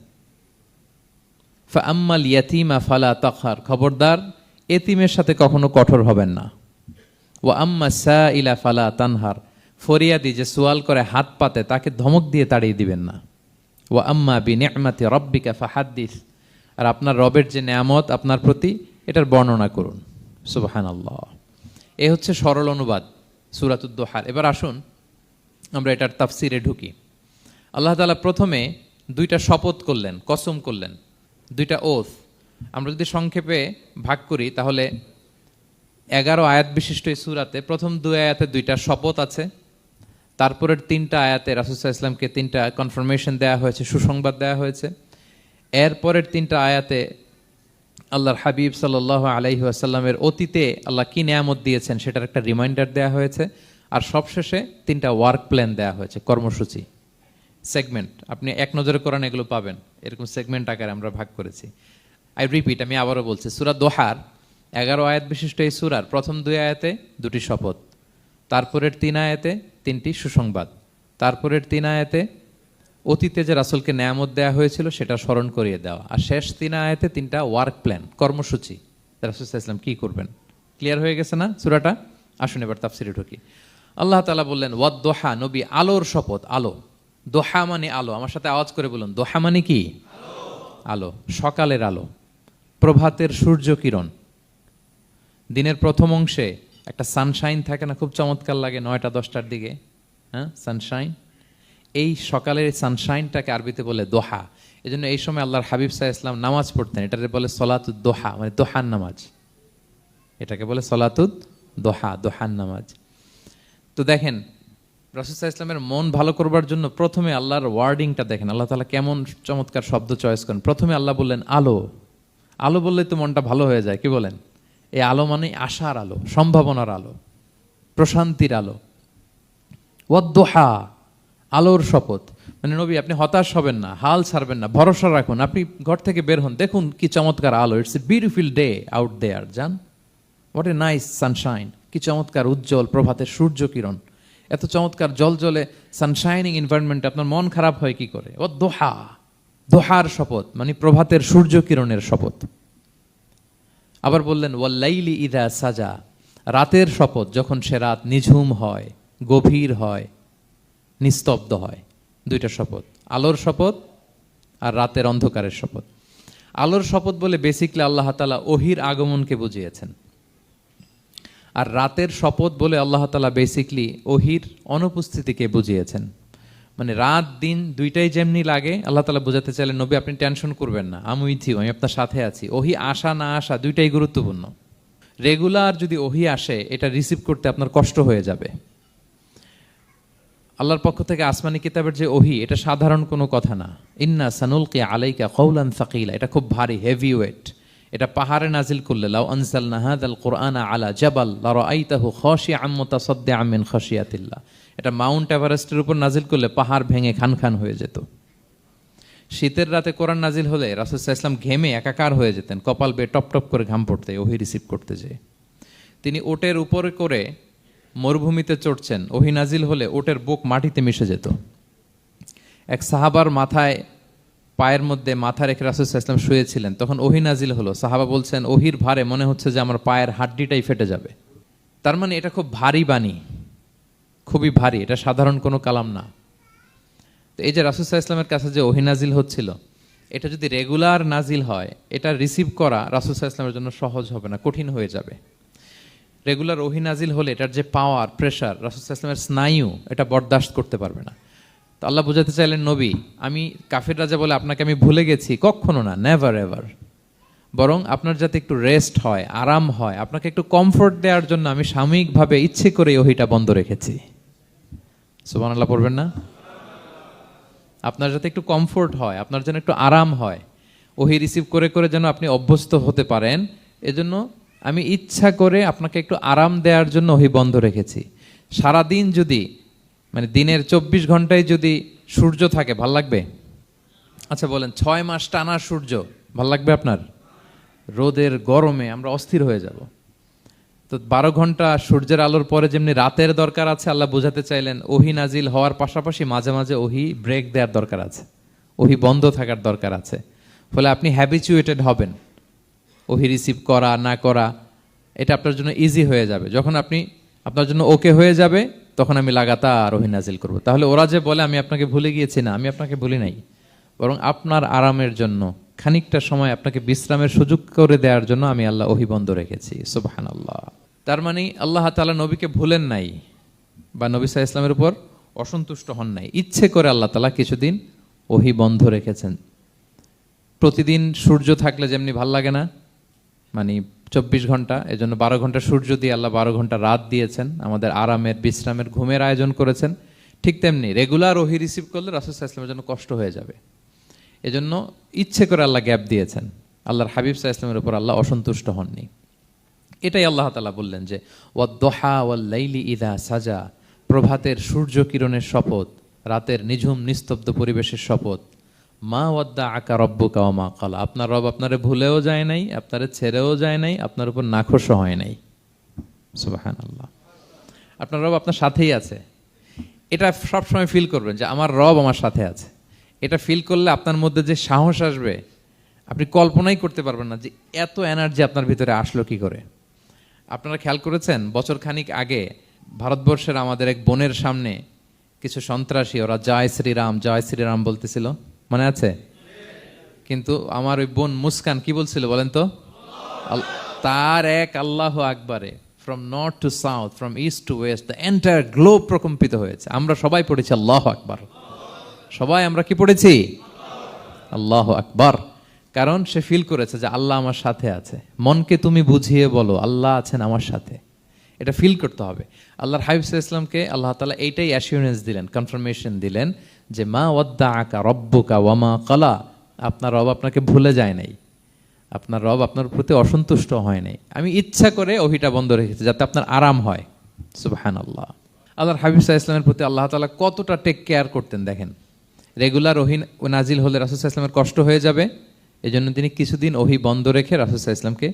ফাআম্মাল ইয়াতীমা ফালা তাকহার, খবরদার এতিমের সাথে কখনো কঠোর হবেন না। ওয়া আম্মা সাইলা ফালা তানহার, ফরিয়াদি যে সোয়াল করে হাত পাতে তাকে ধমক দিয়ে তাড়িয়ে দিবেন না। ওয়া আম্মা বিনিআমাতি রাব্বিকা ফাহাদ্দিস, আর আপনার রবের যে নেয়ামত আপনার প্রতি এটার বর্ণনা করুন। সুবহানাল্লাহ। এ হচ্ছে সরল অনুবাদ সূরাতুদ দুহার। এবার আসুন আমরা এটার তাফসিরে ঢুকি। আল্লাহ তাআলা প্রথমে দুইটা শপথ করলেন, কসম করলেন, দুইটা ওথ। আমরা যদি সংক্ষেপে ভাগ করি তাহলে 11 আয়াত বিশিষ্ট এই সূরাতে প্রথম 2 আয়াতে দুইটা শপথ আছে, তারপরের 3টা আয়াতে রাসূল সাল্লাল্লাহু আলাইহি ওয়াসাল্লামকে 3টা কনফার্মেশন দেওয়া হয়েছে, সুসংবাদ দেওয়া হয়েছে। এরপরের 3টা আয়াতে আল্লাহর হাবিব সাল্লাল্লাহু আলাইহি ওয়াসাল্লামের অতীতে আল্লাহ কি নেয়ামত দিয়েছেন সেটার একটা রিমাইন্ডার দেওয়া হয়েছে। আর সবশেষে 3টা ওয়ার্ক প্ল্যান দেওয়া হয়েছে, কর্মসূচি, সেগমেন্ট। আপনি এক নজরে কোরআন এগুলো পাবেন, এরকম সেগমেন্ট আকারে আমরা ভাগ করেছি। আই রিপিট, আমি আবারও বলছি, সূরা দোহার 11 আয়াত বিশিষ্ট এই সূরার প্রথম 2 আয়াতে 2টি শপথ, তারপরের 3 আয়াতে 3টি সুসংবাদ, তারপরের 3 আয়াতে অতীতে যে রাসূলকে নেয়ামত দেওয়া হয়েছিল সেটা স্মরণ করিয়ে দেওয়া, আর শেষ 3 আয়াতে 3টা ওয়ার্ক প্ল্যান, কর্মসূচি, রাসূল সাল্লাল্লাহু আলাইহি ওয়াসাল্লাম কি করবেন। ক্লিয়ার হয়ে গেছে না সূরাটা? আসুন এবার তাফসিরে ঢুকি। আল্লাহ তাআলা বললেন ওয়াদ-দোহা, নবী আলোর শপথ। আলো, দোহা মানে আলো। আমার সাথে আওয়াজ করে বলুন, দোহা মানে কি? আলো, সকালের আলো, প্রভাতের সূর্য কিরণ। দিনের প্রথম অংশে একটা সানশাইন থাকে না, খুব চমৎকার লাগে 9টা 10টার দিকে, হ্যাঁ, সানশাইন। এই সকালের সানশাইনটাকে আরবিতে বলে দোহা। এই জন্য এই সময় আল্লাহর হাবিব সাল্লাল্লাহু আলাইহি ওয়াসাল্লাম নামাজ পড়তেন, এটাকে বলে সলাতুদ দোহা, মানে দোহার নামাজ। এটাকে বলে সলাতুদ দোহা, দোহার নামাজ। তো দেখেন রাসূল সাল্লাল্লাহু আলাইহি ওয়াসাল্লামের মন ভালো করবার জন্য প্রথমে আল্লাহর ওয়ার্ডিংটা দেখেন, আল্লাহ তাআলা কেমন চমৎকার শব্দ চয়েস করেন। প্রথমে আল্লাহ বললেন আলো। আলো বললেই তো মনটা ভালো হয়ে যায়, কি বলেন? এই আলো মানে আশার আলো, সম্ভাবনার আলো, প্রশান্তির আলো। ওয়াদ-দোহা, আলোর শপথ। মানে নবী আপনি হতাশ হবেন না, হাল ছাড়বেন না, ভরসা রাখুন। আপনি ঘর থেকে বের হন, দেখুন কি চমৎকার আলো। It's a beautiful day out there, জান, হোয়াট এ নাইস সানশাইন। কি চমৎকার উজ্জ্বল প্রভাতের সূর্য কিরণ, এত চমৎকার জলজলে সানশাইনিং এনভায়রনমেন্ট, আপনার মন খারাপ হয় কি করে? ও দোহা, দোহার শপথ মানে প্রভাতের সূর্য কিরণের শপথ। আবার বললেন ওয়াল্লাইলি ইযা সাজা, রাতের শপথ, যখন সে রাত নিঝুম হয়, গভীর হয়, নিস্তব্ধ হয়। 2টা শপথ, আলোর শপথ আর রাতের অন্ধকারের শপথ। আলোর শপথ বলে বেসিকলি আল্লাহ তাআলা ওহির আগমনকে বুঝিয়েছেন, আর রাতের শপথ বলে আল্লাহ তাআলা বেসিকলি ওহির অনুপস্থিতিকে বুঝিয়েছেন। মানে রাত দিন দুইটাই যেমনি লাগে, আল্লাহ তাআলা বোঝাতে চাইলেন নবী আপনি টেনশন করবেন না, আমি উইথ ইউ, আমি আপনার সাথে আছি। ওহি আসা না আসা দুইটাই গুরুত্বপূর্ণ। রেগুলার যদি ওহি আসে এটা রিসিভ করতে আপনার কষ্ট হয়ে যাবে। আল্লাহর পক্ষ থেকে আসমানি কিতাবের যে ওহি, এটা সাধারণ কোনো কথা না। ইন্না সানুলকি আলাইকা কওলান সাকিলা, এটা খুব ভারী, হেভি ওয়েট। এটা পাহাড়ে নাজিল করলে, লাউ আনজালনা হাযাল কুরআনা আলা জাবাল লারাআইতাহু খাশিআম মুতাসাদ্দিআম মিন খাশিয়াতিল্লাহ, এটা মাউন্ট এভারেস্টের উপর নাজিল করলে পাহাড় ভেঙে খান খান হয়ে যেত। শীতের রাতে কোরআন নাজিল হলে রাসূল সাল্লাল্লাহু আলাইহি ওয়াসাল্লাম ঘেমে একাকার হয়ে যেতেন, কপাল বেয়ে টপ টপ করে ঘাম পড়তে ওহি রিসিভ করতে যেয়ে। তিনি ওটের উপরে করে মরুভূমিতে চড়ছেন, ওহি নাজিল হলে ওটের বুক মাটিতে মিশে যেত। এক সাহাবার মাথায় পায়ের মধ্যে মাথা রেখে রাসূল সাল্লাল্লাহু আলাইহি ওয়াসাল্লাম শুয়েছিলেন, তখন ওহী নাজিল হলো। সাহাবা বলছেন ওহির ভারে মনে হচ্ছে যে আমার পায়ের হাড্ডিটাই ফেটে যাবে। তার মানে এটা খুব ভারী বাণী, খুবই ভারী, এটা সাধারণ কোনো কালাম না। তো এই যে রাসূল সাল্লাল্লাহু আলাইহি ওয়াসাল্লামের কাছে যে ওহী নাজিল হচ্ছিল, এটা যদি রেগুলার নাজিল হয়, এটা রিসিভ করা রাসূল সাল্লাল্লাহু আলাইহি ওয়াসাল্লামের জন্য সহজ হবে না, কঠিন হয়ে যাবে। রেগুলার ওহী নাজিল হলে এটার যে পাওয়ার, প্রেশার, রাসূল সাল্লাল্লাহু আলাইহি ওয়াসাল্লামের স্নায়ু এটা বরদাস্ত করতে পারবে না। তো আল্লাহ বোঝাতে চাইলেন, নবী, আমি কাফির রাজা বলে আপনাকে আমি ভুলে গেছি, কখনো না, নেভার এভার। বরং আপনার যাতে একটু রেস্ট হয়, আরাম হয়, আপনাকে একটু কমফোর্ট দেওয়ার জন্য আমি সাময়িকভাবে ইচ্ছে করে ওহিটা বন্ধ রেখেছি। সুবহানাল্লাহ পড়বেন না? আপনার যাতে একটু কমফোর্ট হয়, আপনার যেন একটু আরাম হয়, ওহি রিসিভ করে করে যেন আপনি অভ্যস্ত হতে পারেন, এজন্য আমি ইচ্ছা করে আপনাকে একটু আরাম দেওয়ার জন্য ওহি বন্ধ রেখেছি। সারাদিন যদি, মানে দিনের 24 ঘন্টায় যদি সূর্য থাকে, ভাল লাগবে? আচ্ছা বলেন, 6 মাস টানা সূর্য ভাল লাগবে আপনার? রোদের গরমে আমরা অস্থির হয়ে যাব। তো 12 ঘন্টা সূর্যের আলোর পরে যেমনি রাতের দরকার আছে, আল্লাহ বোঝাতে চাইলেন ওহি নাজিল হওয়ার পাশাপাশি মাঝে মাঝে ওহি ব্রেক দেওয়ার দরকার আছে, ওহি বন্ধ থাকার দরকার আছে। ফলে আপনি হ্যাবিচুয়েটেড হবেন, ওহি রিসিভ করা না করা এটা আপনার জন্য ইজি হয়ে যাবে। যখন আপনি আপনার জন্য ওকে হয়ে যাবে, তখন আমি লাগাতার ওহি নাজিল করব। তাহলে ওরা যে বলে আমি আপনাকে ভুলে গিয়েছি, না, আমি আপনাকে ভুলি নাই, বরং আপনার আরামের জন্য খানিকটা সময় আপনাকে বিশ্রামের সুযোগ করে দেওয়ার জন্য আমি আল্লাহ ওহি বন্ধ রেখেছি। সুবহানাল্লাহ। তার মানে আল্লাহ তাআলা নবীকে ভুলেন নাই বা নবী সাল্লাল্লাহু আলাইহি ওয়াসাল্লামের উপর অসন্তুষ্ট হন নাই, ইচ্ছে করে আল্লাহ তাআলা কিছুদিন ওহি বন্ধ রেখেছেন। প্রতিদিন সূর্য থাকলে যেমনি ভাল লাগে না, মানে 24 ঘন্টা, এজন্য 12 ঘন্টা সূর্য দিয়ে আল্লাহ 12 ঘন্টা রাত দিয়েছেন, আমাদের আরামের, বিশ্রামের, ঘুমের আয়োজন করেছেন। ঠিক তেমনি রেগুলার ওহি রিসিভ করলে রাসূল সাল্লাল্লাহু আলাইহি ওয়াসাল্লামের জন্য কষ্ট হয়ে যাবে, এজন্য ইচ্ছে করে আল্লাহ গ্যাপ দিয়েছেন। আল্লাহর হাবিব সাল্লাল্লাহু আলাইহি ওয়াসাল্লামের উপর আল্লাহ অসন্তুষ্ট হননি। এটাই আল্লাহ তাআলা বললেন যে ওয়াদ-দুহা ওয়াল-লাইলি ইযা সাজা, প্রভাতের সূর্য কিরণের শপথ, রাতের নিঝুম নিস্তব্ধ পরিবেশের শপথ। মা ওয়াদ্দাআকা রাব্বুকা ওয়া মা ক্বালা, আপনার রব আপনারে ভুলেও যায় নাই, আপনারে ছেড়েও যায় নাই, আপনার উপর নাখোশও হয় নাই। সুবহানাল্লাহ। আপনার রব আপনার সাথেই আছে, এটা সবসময় ফিল করবেন যে আমার রব আমার সাথে আছে। এটা ফিল করলে আপনার মধ্যে যে সাহস আসবে, আপনি কল্পনাই করতে পারবেন না যে এত এনার্জি আপনার ভিতরে আসলো কি করে। আপনারা খেয়াল করেছেন, বছর খানিক আগে ভারতবর্ষের আমাদের এক বোনের সামনে কিছু সন্ত্রাসী, ওরা জয় শ্রীরাম জয় শ্রীরাম বলতেছিল, মনে আছে? কিন্তু আমার ওই বোন মুস্কান কি বলছিল বলেন তো? তার এক আল্লাহ আকবারে from north to south, from east to west, the entire globe প্রকম্পিত হয়েছে। আমরা সবাই পড়েছি আল্লাহ আকবার, সবাই আমরা কি পড়েছি? আল্লাহ আকবার। কারণ সে ফিল করেছে যে আল্লাহ আমার সাথে আছে। মনকে তুমি বুঝিয়ে বলো আল্লাহ আছেন আমার সাথে, এটা ফিল করতে হবে। আল্লাহর হাবিব সাল্লাল্লাহু আলাইহি ওয়াসাল্লামকে আল্লাহ তাআলা এইটাই অ্যাসিউরেন্স দিলেন, কনফার্মেশন দিলেন যে মা ওয়াদ্দাআকা রাব্বুকা ওয়া মা ক্বালা, আপনার রব আপনাকে ভুলে যায় নাই, আপনার রব আপনার প্রতি অসন্তুষ্ট হয় নাই। আমি ইচ্ছা করে ওহিটা বন্ধ রেখেছি যাতে আপনার আরাম হয়। সুবহানাল্লাহ। আল্লাহর হাবিব সাল্লাল্লাহু আলাইহি ওয়াসাল্লামের প্রতি আল্লাহ তাআলা কতটা টেক কেয়ার করতেন দেখেন। রেগুলার ওহি নাজিল হলে রাসূল সাল্লাল্লাহু আলাইহি ওয়াসাল্লামের কষ্ট হয়ে যাবে, এজন্য তিনি কিছুদিন ওহি বন্ধ রেখে রাসূল সাল্লাল্লাহু আলাইহি ওয়াসাল্লামকে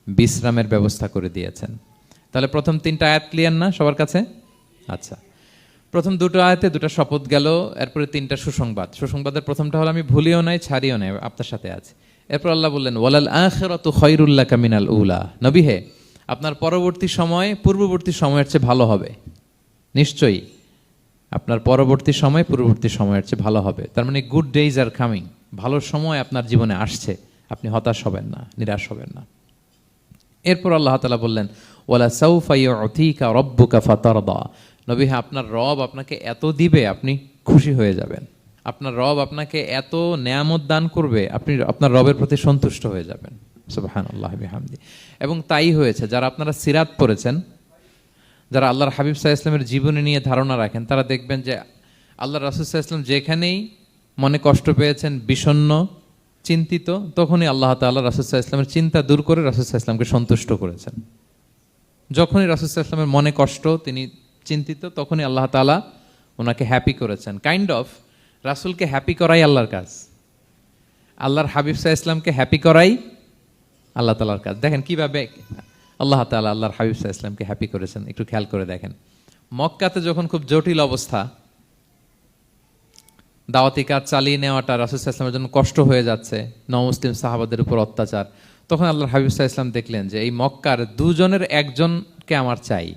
বিশ্রামের ব্যবস্থা করে দিয়েছেন। তাহলে প্রথম 3টা আয়াত ক্লিয়ার না সবার কাছে? আচ্ছা, প্রথম 2টো আয়াতে 2টা শপথ গেল, এরপরে 3টা সুসংবাদ। সুসংবাদের প্রথমটা হলো আমি ভুলিও নাই ছাড়িও নাই, আপনার সাথে আছে। এরপর আল্লাহ বললেন ওয়ালাল আখিরাতু খায়রুল লাকা মিনাল উলা, নবী হে, আপনার পরবর্তী সময় পূর্ববর্তী সময়ের চেয়ে ভালো হবে। নিশ্চয়ই আপনার পরবর্তী সময় পূর্ববর্তী সময়ের চেয়ে ভালো হবে। তার মানে গুড ডেইজ আর কামিং, ভালো সময় আপনার জীবনে আসছে, আপনি হতাশ হবেন না, নিরাশ হবেন না। এরপর আল্লাহ তাআলা বললেন ওয়ালা সাউফা ইউতিকা রাব্বুকা ফাতারদা, নবী হ্যাঁ, আপনার রব আপনাকে এত দিবে আপনি খুশি হয়ে যাবেন। আপনার রব আপনাকে এত নেয়ামত দান করবে, আপনি আপনার রবের প্রতি সন্তুষ্ট হয়ে যাবেন। সুবহানাল্লাহ বিহামদি। এবং তাই হয়েছে। যারা আপনারা সিরাত পড়েছেন, যারা আল্লাহর হাবিব সাল্লাল্লাহু আলাইহি ওয়াসাল্লামের জীবনী নিয়ে ধারণা রাখেন, তারা দেখবেন যে আল্লাহর রাসূল সাল্লাল্লাহু আলাইহি ওয়াসাল্লাম যেখানেই মনে কষ্ট পেয়েছেন, বিষণ্ণ, চিন্তিত, তখনই আল্লাহ তাআলা রাসূল সাল্লাল্লাহু আলাইহি ওয়াসাল্লামের চিন্তা দূর করে রাসূল সাল্লাল্লাহু আলাইহি ওয়াসাল্লামকে সন্তুষ্ট করেছেন। যখনই রাসূল সাল্লাল্লাহু আলাইহি ওয়াসাল্লামের মনে কষ্ট, তিনি চিন্তিত, তখনই আল্লাহ তাআলা ওনাকে হ্যাপি করেছেন। কাইন্ড অফ রাসূলকে হ্যাপি করাই আল্লাহর কাজ, আল্লাহর হাবিব সাল্লাল্লাহু আলাইহি ওয়াসাল্লামকে হ্যাপি করাই আল্লাহ তাআলার কাজ। দেখেন কিভাবে আল্লাহ তাআলা আল্লাহর হাবিব সাল্লাল্লাহু আলাইহি ওয়াসাল্লামকে হ্যাপি করেছেন, একটু খেয়াল করে দেখেন। মক্কাতে যখন খুব জটিল অবস্থা, দাওয়াতি কাজ চালিয়ে নেওয়াটা রাসূল সাল্লাল্লাহু আলাইহি ওয়াসাল্লামের জন্য কষ্ট হয়ে যাচ্ছে, নমুসলিম সাহাবাদের উপর অত্যাচার। তখন আল্লাহর হাবিব সাল্লাল্লাহু আলাইহি ওয়াসাল্লাম দেখলেন যে এই মক্কার দুজনের একজনকে আমার চাই,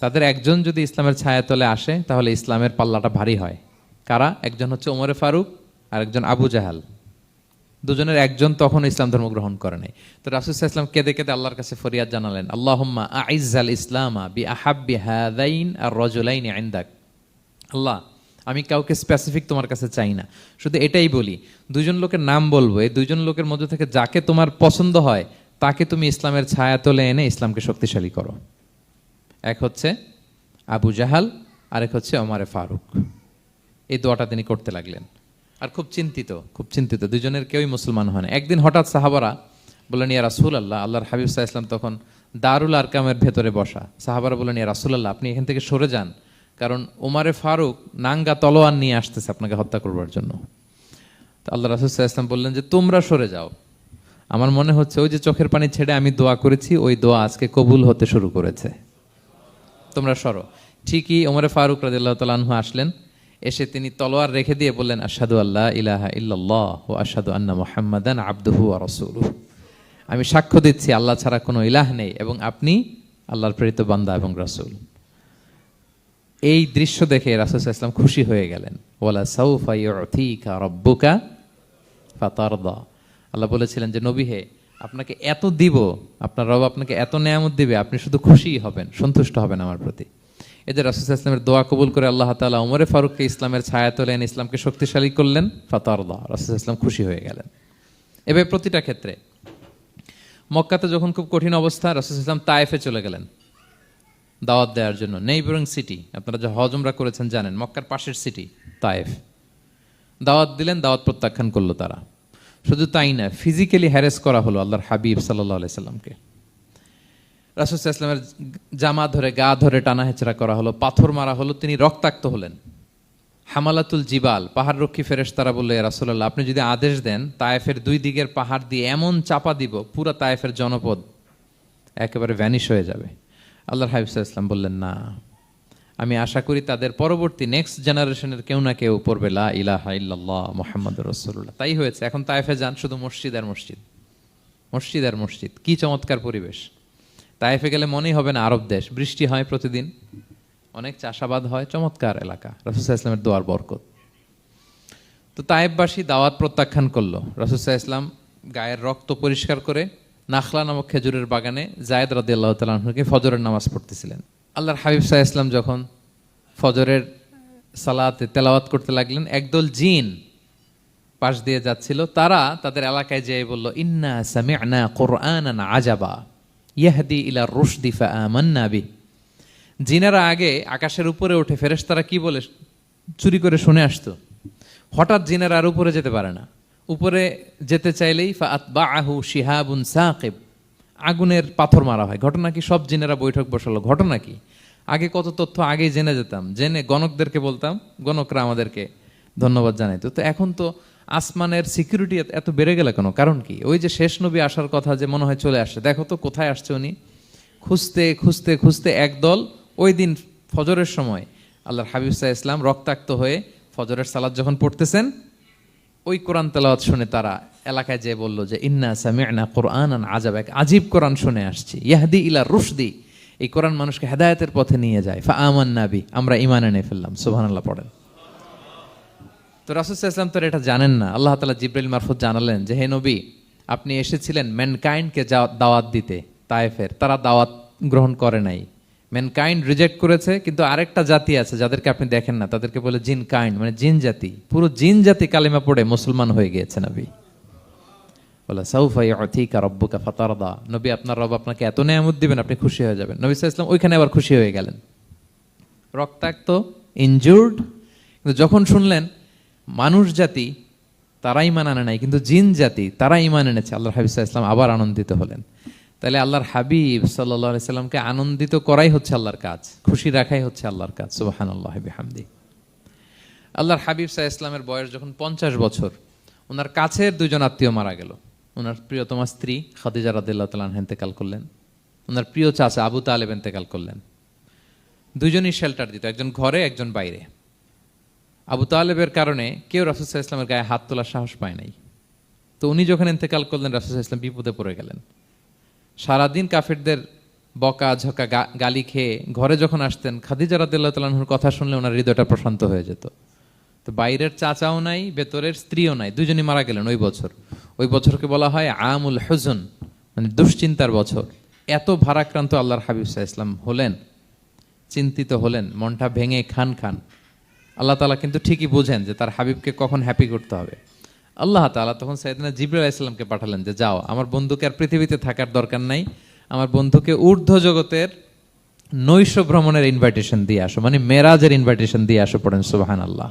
তাদের একজন যদি ইসলামের ছায়াতলে আসে তাহলে ইসলামের পাল্লাটা ভারী হয়। কারা? একজন হচ্ছে ওমরে ফারুক আর একজন আবু জাহাল। দুজনের একজন তখন ইসলাম ধর্ম গ্রহণ করে নাই। তো রাসূল সাল্লাল্লাহু আলাইহি ওয়াসাল্লাম কেঁদে কেঁদে আল্লাহর কাছে ফরিয়াদ জানালেন, আল্লাহুম্মা আইজ্জাল ইসলামা বিআহাব্বি হাযাইন আর রাজুলাইনি ইনদাক। আল্লাহ, আমি কাউকে স্পেসিফিক তোমার কাছে চাই না, শুধু এটাই বলি, দুজন লোকের নাম বলবো, এই দুজন লোকের মধ্যে থেকে যাকে তোমার পছন্দ হয় তাকে তুমি ইসলামের ছায়াতলে এনে ইসলামকে শক্তিশালী করো। এক হচ্ছে আবু জাহাল, আরেক হচ্ছে ওমরে ফারুক। এই দোয়াটা তিনি করতে লাগলেন। আর খুব চিন্তিত, দুজনের কেউই মুসলমান হয় না। একদিন হঠাৎ সাহাবারা বললেন, ইয়া রাসূলুল্লাহ, আল্লাহর হাবিব সাল্লাল্লাহু আলাইহি ওয়াসাল্লাম তখন দারুল আরকামের ভেতরে বসা। সাহাবারা বললেন, ইয়া রাসূলুল্লাহ, আপনি এখান থেকে সরে যান, কারণ ওমরে ফারুক নাঙ্গা তলোয়ার নিয়ে আসতেছে আপনাকে হত্যা করবার জন্য। তো আল্লাহ রাসূল সাল্লাল্লাহু আলাইহি ওয়াসাল্লাম বললেন যে তোমরা সরে যাও, আমার মনে হচ্ছে ওই যে চোখের পানি ছেড়ে আমি দোয়া করেছি ওই দোয়া আজকে কবুল হতে শুরু করেছে, তোমরা সরো। ঠিকই ওমরে ফারুক রাদিয়াল্লাহু তাআলা আনহু আসলেন, এসে তিনি তলোয়ার রেখে দিয়ে বললেন, আশহাদু আল্লা ইলাহা ইল্লাল্লাহ ওয়া আশহাদু আন্না মুহাম্মাদান আবদুহু ওয়া রাসূলুহু। আমি সাক্ষ্য দিচ্ছি আল্লাহ ছাড়া কোনো ইলাহ নেই এবং আপনি আল্লাহর প্রেরিত বান্দা এবং রাসূল। এই দৃশ্য দেখে রাসূল সাল্লাল্লাহু আলাইহি ওয়াসাল্লাম খুশি হয়ে গেলেন। ওয়ালা সাউফা ইউতিকা রাব্বুকা ফাতারদা। আল্লাহ বলেছিলেন যে নবী হে, আপনাকে এত দিব, আপনার রব আপনাকে এত নেয়ামত দিবে, আপনি শুধু খুশিই হবেন, সন্তুষ্ট হবেন আমার প্রতি। এই যে রাসূল সাল্লাল্লাহু আলাইহি ওয়াসাল্লামের দোয়া কবুল করে আল্লাহ তাআলা ওমরে ফারুককে ইসলামের ছায়াতলে এনে ইসলামকে শক্তিশালী করলেন। ফাতারদা, রাসূল সাল্লাল্লাহু আলাইহি ওয়াসাল্লাম খুশি হয়ে গেলেন। এভাবে প্রতিটা ক্ষেত্রে। মক্কাতে যখন খুব কঠিন অবস্থা, রাসূল সাল্লাল্লাহু আলাইহি ওয়াসাল্লাম তায়েফে চলে গেলেন দাওয়াত দেওয়ার জন্য। নেইবারিং সিটি, আপনারা যে হজ উমরা করেছেন জানেন, মক্কার পাশের সিটি তায়েফ। দাওয়াত দিলেন, দাওয়াত প্রত্যাখ্যান করলো তারা। শুধু তাই না, ফিজিক্যালি হ্যারেস করা হলো আল্লাহর হাবিব সাল্লাল্লাহু আলাইহি সাল্লামকে। রাসূল সাল্লাল্লাহু আলাইহি ওয়াসাল্লামের জামা ধরে, গা ধরে টানা হেচড়া করা হলো, পাথর মারা হলো, তিনি রক্তাক্ত হলেন। হামালাতুল জিবাল, পাহাড় রক্ষী ফেরেশতারা বলল, ইয়া রাসূলুল্লাহ, আপনি যদি আদেশ দেন তায়েফের দুই দিকের পাহাড় দিয়ে এমন চাপা দিব পুরা তায়েফের জনপদ একেবারে ভ্যানিশ হয়ে যাবে। আল্লাহর হাবিব সাল্লাল্লাহু আলাইহি ওয়াসাল্লাম বললেন, না, আমি আশা করি তাদের পরবর্তী নেক্সট জেনারেশনের কেউ না কেউ পড়বে লা ইলাহা ইল্লাল্লাহ মুহাম্মাদুর রাসূলুল্লাহ। তাই হয়েছে। এখন তায়েফে যান, শুধু মসজিদ আর মসজিদ, মসজিদ আর মসজিদ। কি চমৎকার পরিবেশ! তায়েফে গেলে মনেই হবে না আরব দেশ। বৃষ্টি হয় প্রতিদিন, অনেক চাষাবাদ হয়, চমৎকার এলাকা। রাসূল সাল্লাল্লাহু আলাইহি ওয়াসাল্লামের দোয়ার বরকত। তো তায়েফবাসী দাওয়াত প্রত্যাখ্যান করলো। রাসূল সাল্লাল্লাহু আলাইহি ওয়াসাল্লাম গায়ের রক্ত পরিষ্কার করে নাখলা নামক খেজুরের বাগানে যায়েদ রাদিয়াল্লাহু তাআলা আনহুকে ফজরের নামাজ পড়তেছিলেন। আল্লাহর হাবিব সাল্লাল্লাহু আলাইহি ওয়াসাল্লাম যখন ফজরের সালাতে তেলাওয়াত করতে লাগলেন, একদল জিন পাশ দিয়ে যাচ্ছিল। তারা তাদের এলাকায় যেয়ে বলল, ইন্না সামি'না কুরআনান আজাবা ইয়াহদি ইলা রুশদি ফাআমান্না বি। জিনেরা আগে আকাশের উপরে উঠে ফেরেশতারা কি বলে চুরি করে শুনে আসতো। হঠাৎ জিনেরা আর উপরে যেতে পারে না, উপরে যেতে চাইলেই ফাআতবাআহু শিহাবুন সাকিব, আগুনের পাথর মারা হয়। ঘটনা কি? সব জিনেরা বৈঠক বসালো। ঘটনা কি? আগে কত তথ্য আগেই জেনে যেতাম, জেনে গণকদেরকে বলতাম, গণকরা আমাদেরকে ধন্যবাদ জানাইতো। তো এখন তো আসমানের সিকিউরিটি এত বেড়ে গেল কেন? কারণ কি? ওই যে শেষ নবী আসার কথা যে মনে হয় চলে আসছে, দেখো তো কোথায় আসছে উনি। খুঁজতে খুঁজতে খুঁজতে একদল ওই দিন ফজরের সময় আল্লাহর হাবিব সাল্লাল্লাহু আলাইহি ওয়াসাল্লাম রক্তাক্ত হয়ে ফজরের সালাত যখন পড়তেছেন, ওই কোরআন তেলাওয়াত শুনে তারা এলাকায় যেয়ে বলল যে ইন্না সামি'না কুরআনান আজাবা, এক আজীব কোরআন শুনে আসছি, ইয়াহদি ইলা রুশদি, এই কোরআন মানুষকে হেদায়েতের পথে নিয়ে যায়। ফাআমান্না বি, আমরা ঈমান এনে ফেললাম। সুবহানাল্লাহ পড়েন। তো রাসূল সাল্লাল্লাহু আলাইহি ওয়াসাল্লাম তো এটা জানেন না। আল্লাহ তাআলা জিবরাইল মারফত জানালেন যে হে নবী, আপনি এসেছিলেন ম্যানকাইন্ডকে দাওয়াত দিতে তায়েফের, তারা দাওয়াত গ্রহণ করে নাই, ম্যানকাইন্ড রিজেক্ট করেছে। কিন্তু আরেকটা জাতি আছে যাদেরকে আপনি দেখেন না, তাদেরকে বলে জিন কাইন্ড, মানে জিন জাতি। পুরো জিন জাতি কালিমা পড়ে মুসলমান হয়ে গিয়েছে নবী। বলে সাউফা ইউতিকা রাব্বুকা ফাতারদা, নবী আপনার রব আপনাকে এত নেয়ামত দিবেন আপনি খুশি হয়ে যাবেন। নবী সাল্লাল্লাহু আলাইহি ওয়াসাল্লাম ওইখানে আবার খুশি হয়ে গেলেন, রক্তাক্ত, ইনজুর্ড। কিন্তু যখন শুনলেন মানুষ জাতি তারা ঈমান আনে নাই, কিন্তু জিন জাতি তারা ঈমান এনেছে, আল্লাহর হাবিব সাল্লাল্লাহু আলাইহি ওয়াসাল্লাম আবার আনন্দিত হলেন। তাহলে আল্লাহর হাবিব সাল্লাল্লাহু আলাইহি সাল্লামকে আনন্দিত করাই হচ্ছে আল্লাহর কাজ, খুশি রাখাই হচ্ছে আল্লাহর কাজ। সুবহানাল্লাহি বিহামদি। আল্লাহর হাবিব সাল্লাল্লাহু আলাইহি ওয়াসাল্লামের বয়স যখন 50 বছর, ওনার কাছের দুজন আত্মীয় মারা গেল। ওনার প্রিয়তমা স্ত্রী খাদিজা রাদিয়াল্লাহু তাআলা আনহা ইন্তেকাল করলেন, ওনার প্রিয় চাচা আবু তালেব ইন্তেকাল করলেন। দুজনই শেল্টার দিত, একজন ঘরে একজন বাইরে। আবু তালেবের কারণে কেউ রাসূল সাল্লাল্লাহু আলাইহি ওয়াসাল্লামের গায়ে হাত তোলার সাহস পায় নাই। তো উনি যখন ইন্তেকাল করলেন, রাসূল সাল্লাল্লাহু আলাইহি ওয়াসাল্লাম বিপদে পড়ে গেলেন। সারাদিন কাফেরদের বকা ঝকা গালি খেয়ে ঘরে যখন আসতেন, খাদিজা রাদিয়াল্লাহু তাআলা আনহার কথা শুনলে ওনার হৃদয়টা প্রশান্ত হয়ে যেত। তো বাইরের চাচাও নাই, ভেতরের স্ত্রীও নাই, দুজনই মারা গেলেন ওই বছর। ওই বছরকে বলা হয় আমুল হুজন, মানে দুশ্চিন্তার বছর। এত ভারাক্রান্ত আল্লাহর হাবিব সাল্লাল্লাহু আলাইহি ওয়াসাল্লাম হলেন, চিন্তিত হলেন, মনটা ভেঙে খান খান। আল্লাহ তাআলা কিন্তু ঠিকই বোঝেন যে তার হাবিবকে কখন হ্যাপি করতে হবে। আল্লাহ তাআলা তখন সাইয়েদনা জিবরাইল আলাইহিস সালামকে পাঠালেন যে যাও, আমার বন্ধুকে আর পৃথিবীতে থাকার দরকার নাই, আমার বন্ধুকে ঊর্ধ্ব জগতের নৈশ ভ্রমণের ইনভাইটেশন দিয়ে আসো, মানে মেরাজের ইনভাইটেশন দিয়ে আসো। পড়েন সুবহানাল্লাহ।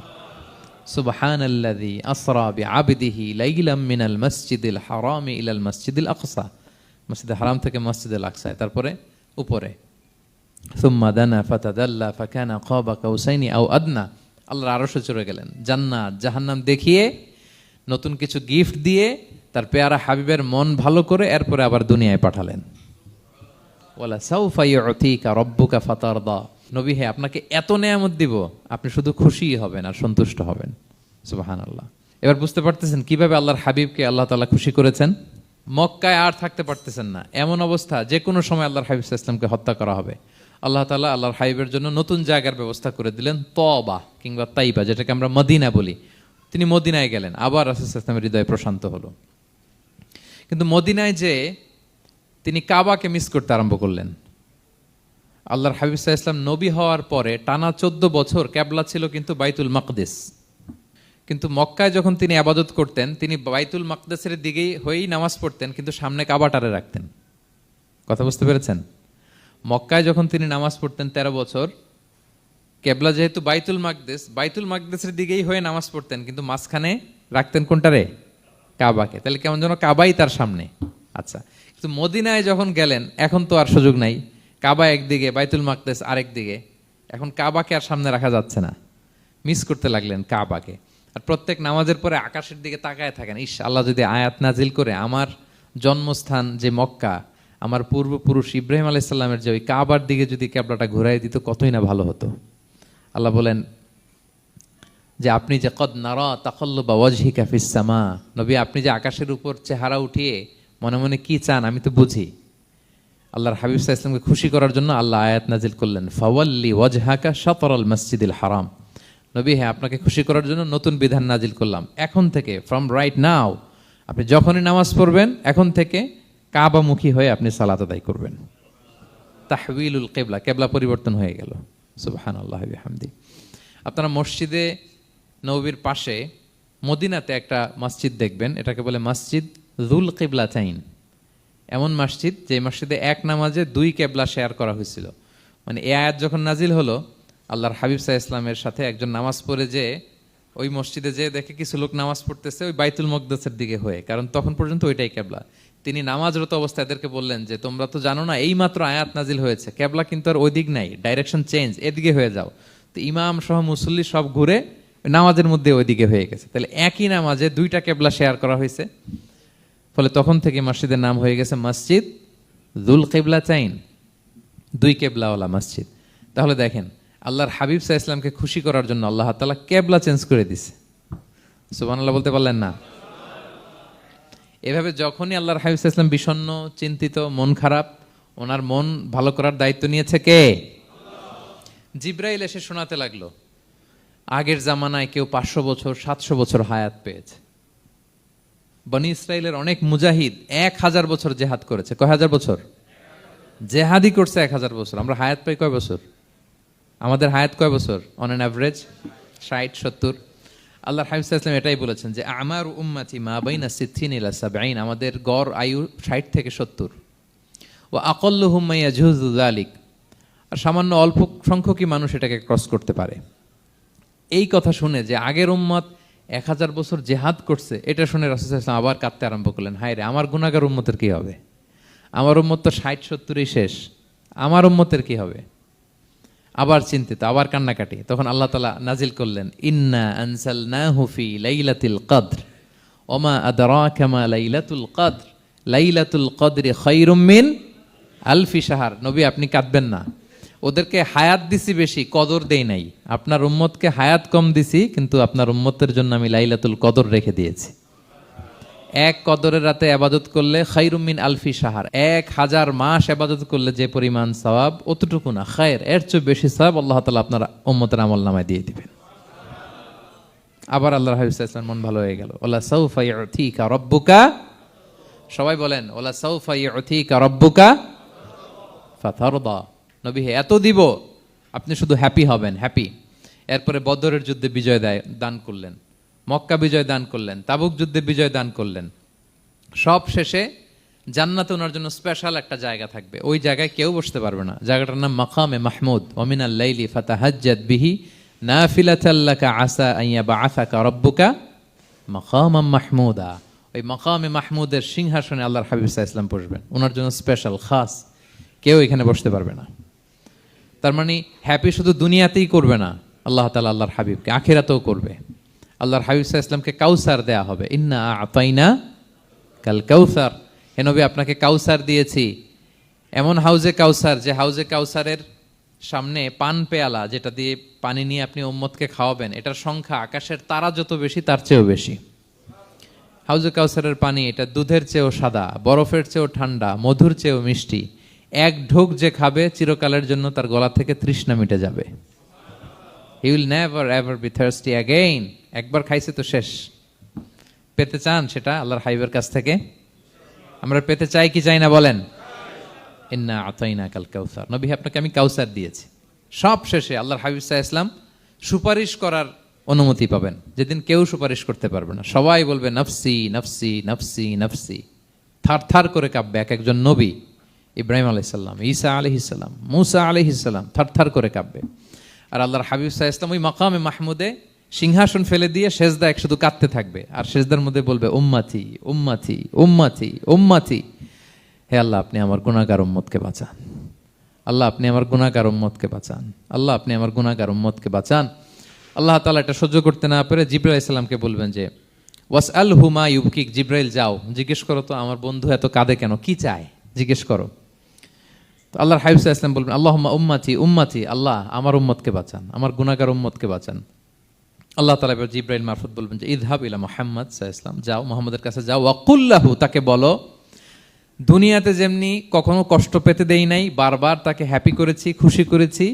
সুবহানাল্লাযী আসরা বিআবদিহি লাইলাম মিনাল মাসজিদিল হারামি ইলাল মাসজিদিল আকসা, মসজিদে হারাম থেকে মসজিদুল আকসায়, তারপরে উপরে সুম্মা দানা ফাতাদাল্লা ফাকানা কাবা কাউসাইনি আও আদনা। আল্লাহর আরশে চড়ে গেলেন, জান্নাত জাহান্নাম দেখিয়ে, নতুন কিছু গিফট দিয়ে, তার পেয়ারা হাবিবের মন ভালো করে এরপরে আবার দুনিয়ায় পাঠালেন। ওয়ালা সাউফা ইউতিকা রাব্বুকা ফাতারদা। নবী হে, আপনাকে এত নেয়ামত দিব, আপনি শুধু খুশিই হবেন আর সন্তুষ্ট হবেন। সুবহানাল্লাহ। এবার বুঝতে পারতেছেন কিভাবে আল্লাহর হাবিবকে আল্লাহ তাআলা খুশি করেছেন। মক্কায় আর থাকতে পারতেছেন না, এমন অবস্থা যে কোনো সময় আল্লাহর হাবিব সাল্লাল্লাহু আলাইহি ওয়াসাল্লামকে হত্যা করা হবে। আল্লাহ তাআলা আল্লাহর হাবিবের জন্য নতুন জায়গার ব্যবস্থা করে দিলেন, তওবা কিংবা তাইবা, যেটাকে আমরা মদিনা বলি। তিনি মদিনায় গেলেন, আবার রাসূল সাল্লাল্লাহু আলাইহি ওয়াসাল্লামের হৃদয় প্রশান্ত হলো। কিন্তু মদিনায় যে তিনি কাবাকে মিস করতে আরম্ভ করলেন। আল্লাহর হাবিব সাল্লাল্লাহু আলাইহি ওয়াসাল্লাম নবী হওয়ার পরে টানা 14 বছর কিবলা ছিল কিন্তু বাইতুল মাকদিস। কিন্তু মক্কায় যখন তিনি ইবাদত করতেন, তিনি বাইতুল মাকদিসের দিকেই হয়েই নামাজ পড়তেন, কিন্তু সামনে কাবাটারে রাখতেন। কথা বুঝতে পেরেছেন? মক্কায় যখন তিনি নামাজ পড়তেন 13 বছর, কিবলা যেহেতু বাইতুল মাকদিস, বাইতুল মাকদিসের দিকেই হয়ে নামাজ পড়তেন, কিন্তু মাঝখানে রাখতেন কোনটারে? কাবাকে। তাহলে কেমন যেন কাবাই তার সামনে। আচ্ছা, কিন্তু মদিনায় যখন গেলেন, এখন তো আর সুযোগ নাই। কাবা একদিকে, বাইতুল মাকদিস আরেক দিকে, এখন কাবাকে আর সামনে রাখা যাচ্ছে না। মিস করতে লাগলেন কাবাকে। আর প্রত্যেক নামাজের পরে আকাশের দিকে তাকায় থাকেন, ইস, আল্লাহ যদি আয়াত নাজিল করে আমার জন্মস্থান যে মক্কা, আমার পূর্বপুরুষ ইব্রাহিম আলাইহিস সালামের যে ওই কাবার দিকে যদি কিবলাটা ঘুরাই দিত, কতই না ভালো হতো। আল্লাহ বলেন যে আপনি যে কদ নারা তাকাল্লুবা ওয়াজহিকা ফিস সামা, নবী আপনি যে আকাশের উপর চেহারা উঠিয়ে মনে মনে কি চান আমি তো বুঝি। আল্লাহর হাবিব সাল্লাল্লাহু আলাইহি ওয়াসাল্লামকে খুশি করার জন্য আল্লাহ আয়াত নাজিল করলেন, ফাওয়াল্লি ওয়াজহাকা শাতরাল মাসজিদিল হারাম। নবী হ্যাঁ, আপনাকে খুশি করার জন্য নতুন বিধান নাজিল করলাম। এখন থেকে, ফ্রম রাইট নাও, আপনি যখনই নামাজ পড়বেন, এখন থেকে কাবামুখী হয়ে আপনি সালাত আদায় করবেন। তাহউইলুল কিবলা, কিবলা পরিবর্তন হয়ে গেল। সুবহানাল্লাহি ওয়া বিহামদি। আপনারা মসজিদে নববীর পাশে মদিনাতে একটা মসজিদ দেখবেন, এটাকে বলে মসজিদ যুল কিবলাতাইন। এমন মসজিদ যে মসজিদে এক নামাজে 2 কিবলা শেয়ার করা হয়েছিল। মানে এই আয়াত যখন নাজিল হলো, আল্লাহর হাবিব সাল্লাল্লাহু আলাইহি ওয়াসাল্লামের সাথে একজন নামাজ পড়ে যে ওই মসজিদে যে দেখে কিছু লোক নামাজ পড়তেছে ওই বাইতুল মাকদিসের দিকে হয়ে, কারণ তখন পর্যন্ত ওইটাই কিবলা। তিনি নামাজরত অবস্থায় এদেরকে বললেন যে তোমরা তো জানো না, এই মাত্র আয়াত নাজিল হয়েছে, কিবলা কিন্তু আর ওই দিক নাই, ডাইরেকশন চেঞ্জ, এদিকে হয়ে যাও। তো ইমাম সহ মুসল্লি সব ঘুরে নামাজের মধ্যে ওইদিকে হয়ে গেছে। তাহলে একই নামাজে 2টা কিবলা শেয়ার করা হয়েছে, ফলে তখন থেকে মসজিদের নাম হয়ে গেছে মসজিদ যুল কিবলাতাইন, 2 কিবলাওয়ালা মসজিদ। তাহলে দেখেন, আল্লাহর হাবিব সাল্লাল্লাহু আলাইহি ওয়াসাল্লামকে খুশি করার জন্য আল্লাহ তাআলা কিবলা চেঞ্জ করে দিয়েছে। সুবহানাল্লাহ বলতে পারলেন না? এভাবে যখনই আল্লাহর হাবিব সাল্লাল্লাহু আলাইহি ওয়াসাল্লাম বিষণ্ণ, চিন্তিত, মন খারাপ, ওনার মন ভালো করার দায়িত্ব নিয়েছে কে? জিবরাইল এসে শোনাতে লাগলো, আগের জামানায় কেউ 500 বছর 700 বছর হায়াত পেয়েছে। বনি ইসরাইলের অনেক মুজাহিদ 1000 বছর জেহাদ করেছে। কয় হাজার বছর? জেহাদি করছে 1000 বছর। আমরা হায়াত পাই কয় বছর? আমাদের হায়াত কয় বছর অন অ্যান অ্যাভারেজ? 60-70। আল্লাহর হাবিব সাল্লাল্লাহু আলাইহি ওয়াসাল্লাম এটাই বলেছেন যে আমার উম্মতি মা বাইনা 60 ইলা 70, আমাদের গড় আয়ু 60 থেকে 70। ওয়া আকাল্লুহুম মা ইয়াজুযু যালিক, আর সামান্য অল্প সংখ্যকই মানুষ এটাকে ক্রস করতে পারে। এই কথা শুনে যে আগের উম্মত 1000 বছর জেহাদ করছে, এটা শুনে রাসূল সাল্লাল্লাহু আলাইহি ওয়াসাল্লাম আবার কাঁদতে আরম্ভ করলেন, হায় রে, আমার গুনাহগার উম্মতের কি হবে? আমার উম্মত তো 60-70ই শেষ, আমার উম্মতের কি হবে? আবার চিন্তিত, আবার কান্নাকাটি। তখন আল্লাহ তাআলা নাজিল করলেন, ইন্না আনজালনাহু ফি লাইলাতিল কদর ওমা আদরাকা মা লাইলাতুল কদর লাইলাতুল কদরি খায়রুম মিন আলফি শাহর। নবী আপনি কাঁদবেন না, ওদেরকে হায়াত দিছি বেশি, কদর দেই নাই। আপনার উম্মতকে হায়াত কম দিছি, কিন্তু আপনার উম্মতের জন্য আমি লাইলাতুল কদর রেখে দিয়েছি। এক কদরের রাতে আবাদত করলে খায়রুম মিন আলফি শাহর, 1000 মাস আবাদত করলে যে পরিমাণ সওয়াব, অতটুকু না, খায়ের, এর চেয়ে বেশি সওয়াব আল্লাহ তাআলা আপনার উম্মতের আমলনামায় দিয়ে দিবেন। আবার আল্লাহর হাবিব সাল্লাল্লাহু আলাইহি ওয়াসাল্লাম মন ভালো হয়ে গেল। ওয়ালা সাউফা ইউতিকা রাব্বুকা, সবাই বলেন ওয়ালা সাউফা ইউতিকা রাব্বুকা ফাতারদা। নবী হে, এত দিব, আপনি শুধু হ্যাপি হবেন, হ্যাপি। এরপরে বদরের যুদ্ধে বিজয় দান করলেন, মক্কা বিজয় দান করলেন, তাবুক যুদ্ধে বিজয় দান করলেন। সব শেষে জান্নাতে ওনার জন্য স্পেশাল একটা জায়গা থাকবে, ওই জায়গায় কেউ বসতে পারবে না। জায়গাটার নাম মাকামে মাহমুদ। ওমিনাল লাইলি ফাতাহাজ্জাদ বিহি নাফিলাতাল লাকা আসা আন ইয়াবআসাকা রাব্বুকা মাকামাম মাহমুদা। ওই মাকামে মাহমুদের সিংহাসনে আল্লাহর হাবিব সাল্লাল্লাহু আলাইহি ওয়াসাল্লাম বসবেন, ওনার জন্য স্পেশাল, খাস, কেউ এখানে বসতে পারবে না। তার মানে হ্যাপি শুধু দুনিয়াতেই করবে না আল্লাহ তাআলা, আল্লাহর হাবিবকে আখিরাতেও করবে। আল্লাহর হাবিব সাল্লাল্লাহু আলাইহি ওয়াসাল্লামকে কাউসার দেয়া হবে, ইন্না আতাইনা কাল কাউসার। হে নবী, আপনাকে কাউসার দিয়েছি, এমন হাউজে কাউসার, যে হাউজে কাউসারের সামনে পান পেয়ালা, যেটা দিয়ে পানি নিয়ে আপনি উম্মতকে খাওয়াবেন, এটার সংখ্যা আকাশের তারা যত বেশি তার চেয়েও বেশি। হাউজে কাউসারের পানি, এটা দুধের চেয়েও সাদা, বরফের চেয়েও ঠান্ডা, মধুর চেয়েও মিষ্টি। এক ঢোক যে খাবে চিরকালের জন্য তার গলা থেকে তৃষ্ণা মিটে যাবে। He will never ever be thirsty again. একবার খাইছে তো শেষ। পেতে চান সেটা আল্লাহর হাবিবের কাছ থেকে? আমরা পেতে চাই কি চাই না বলেন? ইন্না আতাইনা কাল কাউসার। নবী, আপনাকে আমি কাউসার দিয়েছি। সব শেষে আল্লাহর হাবিব সাল্লাল্লাহু আলাইহি ওয়াসাল্লাম সুপারিশ করার অনুমতি পাবেন, যেদিন কেউ সুপারিশ করতে পারবে না। সবাই বলবে নফসি নফসি নফসি নফসি, থার থার করে কাঁপবে। এক একজন নবী, ইব্রাহিম আলাইহিস সালাম, ঈসা আলাইহিস সালাম, মুসা আলাইহিস সালাম, থার থার করে কাঁপবে। আর আল্লাহর হাবিব সাল্লাল্লাহু আলাইহি ওয়াসাল্লাম ওই মাকামে মাহমুদে সিংহাসন ফেলে দিয়ে সেজদায় শুধু কাঁদতে থাকবে, আর সেজদার মধ্যে বলবে উম্মতি উম্মতি উম্মতি উম্মতি। হে আল্লাহ, আপনি আমার গুনাহগার উম্মতকে বাঁচান। আল্লাহ, আপনি আমার গুনাহগার উম্মতকে বাঁচান। আল্লাহ, আপনি আমার গুনাহগার উম্মতকে বাঁচান। আল্লাহ তাআলা এটা সহ্য করতে না পেরে জিবরাইল আলাইহিস সালামকে বলবেন যে ওয়াসআলহু মা ইউবকিক, জিবরাইল যাও জিজ্ঞেস করো তো আমার বন্ধু এত কাঁদে কেন, কি চায় জিজ্ঞেস করো। তো আল্লাহর হাবিব সাল্লাল্লাহু আলাইহি ওয়াসাল্লাম বলবেন আল্লাহুম্মা উম্মতি উম্মতি, আল্লাহ আমার উম্মতকে বাঁচান, আমার গুনাহগার উম্মতকে বাঁচান। আল্লাহ তাআলা এবার জিবরাইল মারফত বলবেন যে ইযহাব ইলা মুহাম্মদ সাল্লাল্লাহু আলাইহি ওয়াসাল্লাম, যাও মুহাম্মদের কাছে যাও, ওয়াকুল লাহু, তাকে বলো দুনিয়াতে যেমনি কখনো কষ্ট পেতে দেই নাই, বারবার তাকে হ্যাপি করেছি, খুশি করেছি।